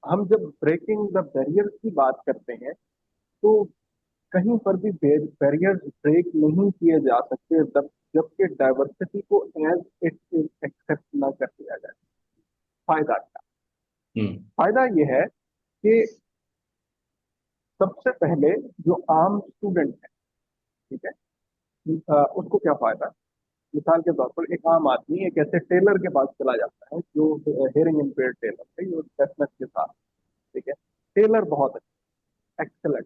हम जब ब्रेकिंग द बैरियर्स की बात करते हैं तो कहीं पर भी बैरियर्स ब्रेक नहीं किए जा सकते जबकि डाइवर्सिटी को एज इट इज एक्सेप्ट ना कर दिया जाए। फायदा क्या? फायदा यह है कि सबसे पहले जो आम स्टूडेंट है, ठीक है, उसको क्या फायदा है? मिसाल के तौर पर एक आम आदमी एक ऐसे टेलर के पास चला जाता है जो हेयरिंग इम्पेयर्ड टेलर है, जो डेफनेस के साथ, ठीक है, टेलर बहुत अच्छा, एक्सेलेंट,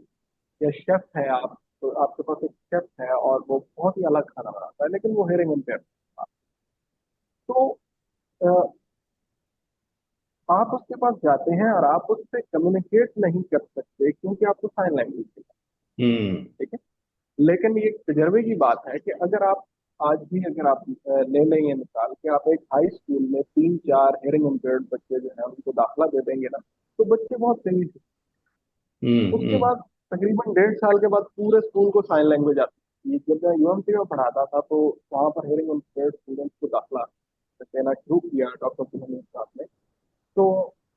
या शेफ है आप, तो आपके पास एक शेफ है और वो बहुत ही अलग खाना बनाता है लेकिन वो हेयरिंग इम्पेयर्ड, तो आप उसके पास जाते हैं और आप उससे कम्युनिकेट नहीं कर सकते क्योंकि आपको साइन लैंग्वेज ठीक है। लेकिन ये एक तजर्बे की बात है कि अगर आप आज भी अगर आप ले लेंगे मिसाल कि आप एक हाई स्कूल में 3-4 हेयरिंग इम्पेयर्ड बच्चे जो है उनको दाखिला दे देंगे ना, तो बच्चे बहुत तेजी से, उसके बाद तकरीबन 1.5 साल के बाद पूरे स्कूल को साइन लैंग्वेज आती है। जब मैं यूएमसी में पढ़ाता था तो वहाँ पर हेयरिंग इम्पेयर्ड स्टूडेंट्स को दाखिला देना शुरू किया डॉक्टर सुमन साहब ने, तो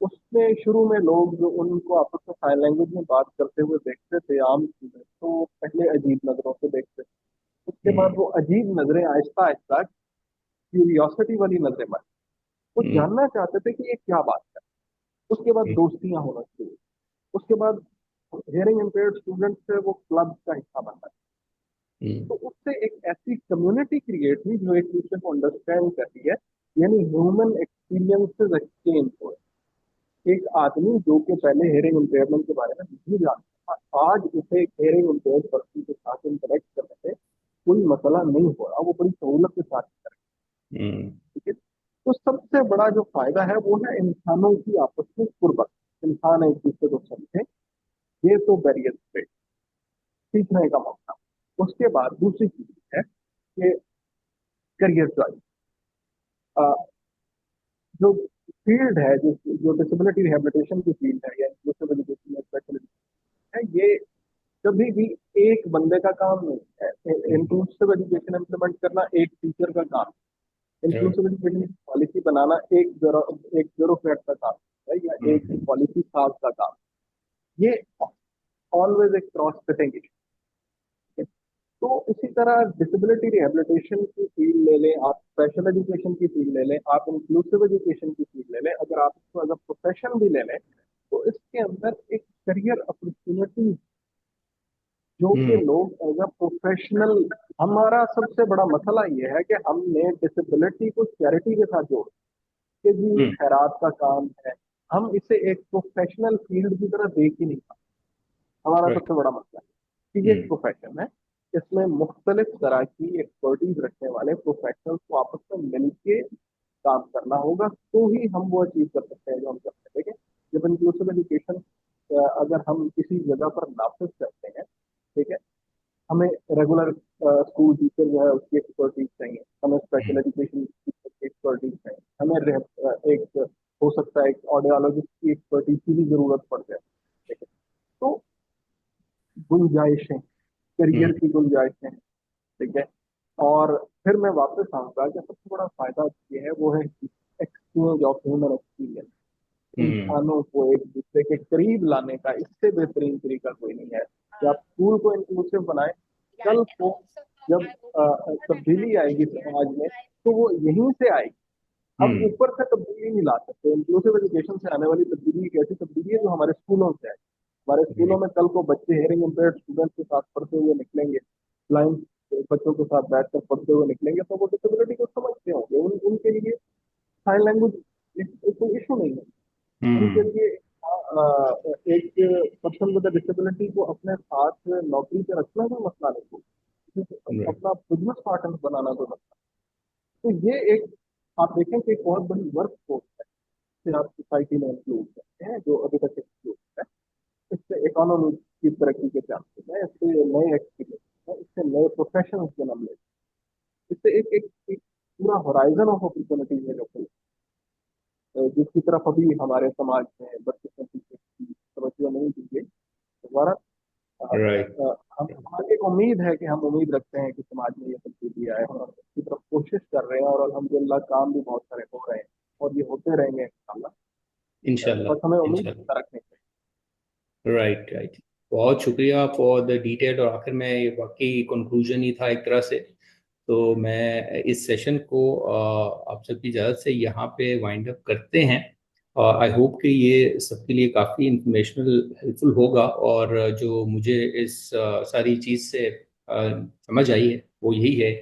उसमें शुरू में लोग जो उनको आपस में साइन लैंग्वेज में बात करते हुए देखते थे आम स्टूडेंट, तो पहले अजीब नजरों से देखते थे। उसके बाद वो अजीब नजरें आहिस्ता आहिस्ता क्यूरियोसिटी वाली नजरें बनी, वो जानना चाहते थे कि ये क्या बात है। उसके बाद दोस्तियां होना शुरू, उसके बाद हियरिंग इम्पेयर्ड स्टूडेंट से वो क्लब का हिस्सा बनता है। तो उससे एक ऐसी कम्युनिटी क्रिएट हुई जो एक दूसरे को अंडरस्टैंड करती है, यानी ह्यूमन एक्सपीरियंसेस एक्सचेंज हो। एक आदमी जो कि पहले हियरिंग इम्पेयरमेंट के बारे में नहीं जानता था, आज उसे एक हियरिंग इम्पेयर्ड पर्सन के साथ इंटरेक्ट करने से कोई मसला नहीं हो रहा, वो बड़ी सहूलत के साथ कर रहे हैं। ठीक है। तो सबसे बड़ा जो फायदा है वो है इंसानों की आपस में कुर्बत, इंसान एक दूसरे को समझे, ये तो बैरियर पे सीखने का मौका। उसके बाद दूसरी चीज है कि करियर चॉइस। जो फील्ड है, जो डिसेबिलिटी रिहेबिलिटेशन की फील्ड है या इंक्लूसिव एजुकेशन में स्पेशल है, ये कभी भी एक बंदे का काम नहीं है। इंक्लूसिव एजुकेशन इम्प्लीमेंट करना एक टीचर का काम, इंक्लूसिव एजुकेशन की पॉलिसी बनाना एक ब्यूरोक्रेट का काम है या एक पॉलिसी साज का काम। ये ऑलवेज एक क्रॉस कटिंग। तो इसी तरह डिसेबिलिटी रिहेबिलिटेशन की फील्ड ले लें, आप स्पेशल एजुकेशन की फील्ड ले लें, आप इंक्लूसिव एजुकेशन की फील्ड ले लें, अगर आप इसको एज अ प्रोफेशन भी ले लें, तो इसके अंदर एक करियर अपॉर्चुनिटी जो कि लोग एज अ प्रोफेशनल, हमारा सबसे बड़ा मसला ये है कि हमने डिसेबिलिटी को चैरिटी के साथ जोड़ के जी खैरात का काम है, हम इसे एक प्रोफेशनल फील्ड की तरह देख ही नहीं पाते। हमारा सबसे बड़ा मसला है कि ये एक प्रोफेशन है, इसमें मुख्तलिफ तरह की एक्सपर्टीज रखने वाले प्रोफेशनल्स को आपस में मिलके काम करना होगा, तो ही हम वो अचीव कर सकते हैं जो हम करते हैं। ठीक है। जब इंक्लूसिव एजुकेशन अगर हम किसी जगह पर नाफिज करते हैं, ठीक है, हमें रेगुलर स्कूल टीचर जो है उसकी एक्सपर्टीज चाहिए, हमें स्पेशल एजुकेशन की एक्सपर्टीज चाहिए, हमें एक हो सकता है एक ऑडियोलॉजिस्ट की एक्सपर्टीज की भी जरूरत पड़ जाए। ठीक है। तो गुंजाइशें, करियर की गुंजाइशें, ठीक है। और फिर मैं वापस आऊंगा कि सबसे बड़ा फायदा ये है वो है एक्सचेंज ऑफ ह्यूमन एक्सपीरियंस। इंसानों को एक दूसरे के करीब लाने का इससे बेहतरीन तरीका कोई नहीं है कि आप स्कूल को इंक्लूसिव बनाए। कल को जब तब्दीली आएगी समाज में तो वो यहीं से आएगी। हम ऊपर से तब्दीली नहीं ला सकते। इंक्लूसिव एजुकेशन से आने वाली तब्दीली एक ऐसी तब्दीली है जो हमारे स्कूलों से आए। हमारे स्कूलों में कल को बच्चे हियरिंग इम्पेयर्ड स्टूडेंट्स के साथ पढ़ते हुए निकलेंगे, ब्लाइंड बच्चों के साथ बैठकर पढ़ते हुए निकलेंगे, तो वो डिसेबिलिटी को समझते होंगे। उनके लिए साइन लैंग्वेज कोई इशू नहीं है। उनके लिए एक पर्सन विद डिसेबिलिटी को अपने साथ नौकरी पे रखना कोई मसला नहीं, अपना बिजनेस पार्टनर बनाना कोई मसला। तो ये एक आप देखें कि एक बहुत बड़ी वर्क फोर्स है जिसे आप सोसाइटी में इंक्लूड करते हैं, जो अभी तक एक्सक्लूड है। इससे इकोनॉमी की तरक्की के चांसेस है, इससे नए एक्सपीरियंस है, इससे नए प्रोफेशन जन्म लेते हैं, इससे एक पूरा होराइजन ऑफ अपॉर्चुनिटीज है जो जिसकी तरफ अभी हमारे समाज में बच्चे तवज्जो नहीं दी गई। दोबारा हमारी एक उम्मीद है कि हम उम्मीद रखते हैं कि समाज में ये तब्दीली आए और हम इसकी तरफ कोशिश कर रहे हैं, और अल्हम्दुलिल्लाह काम भी बहुत सारे हो रहे हैं और ये होते रहेंगे इंशाल्लाह। बस हमें उम्मीद रखनी चाहिए। राइट। बहुत शुक्रिया फॉर द डिटेल। और आखिर में ये वाकई कंक्लूजन ही था एक तरह से। तो मैं इस सेशन को आप सबकी इजाज़त से यहाँ पे वाइंड अप करते हैं। आई होप कि ये सबके लिए काफ़ी इंफॉर्मेशनल हेल्पफुल होगा। और जो मुझे इस सारी चीज़ से समझ आई है वो यही है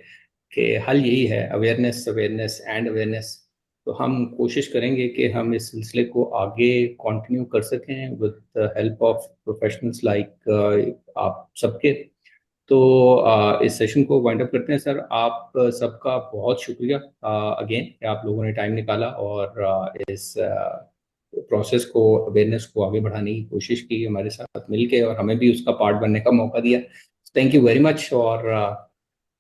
कि हल यही है, अवेयरनेस अवेयरनेस एंड अवेयरनेस। तो हम कोशिश करेंगे कि हम इस सिलसिले को आगे कंटिन्यू कर सकें with the help of professionals like आप सबके। तो इस सेशन को वाइंड अप करते हैं। सर, आप सबका बहुत शुक्रिया अगेन कि आप लोगों ने टाइम निकाला और इस प्रोसेस को, अवेयरनेस को आगे बढ़ाने की कोशिश की हमारे साथ मिलके, और हमें भी उसका पार्ट बनने का मौका दिया। Thank you very much. और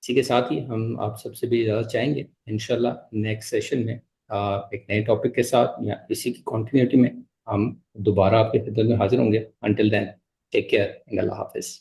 इसी के साथ ही हम आप सबसे भी इजाज़त चाहेंगे। इंशाल्लाह नेक्स्ट सेशन में एक नए टॉपिक के साथ या इसी की कंटिन्यूटी में हम दोबारा आपके खिदमत में हाजिर होंगे। Until then take care and अल्लाह हाफिज़।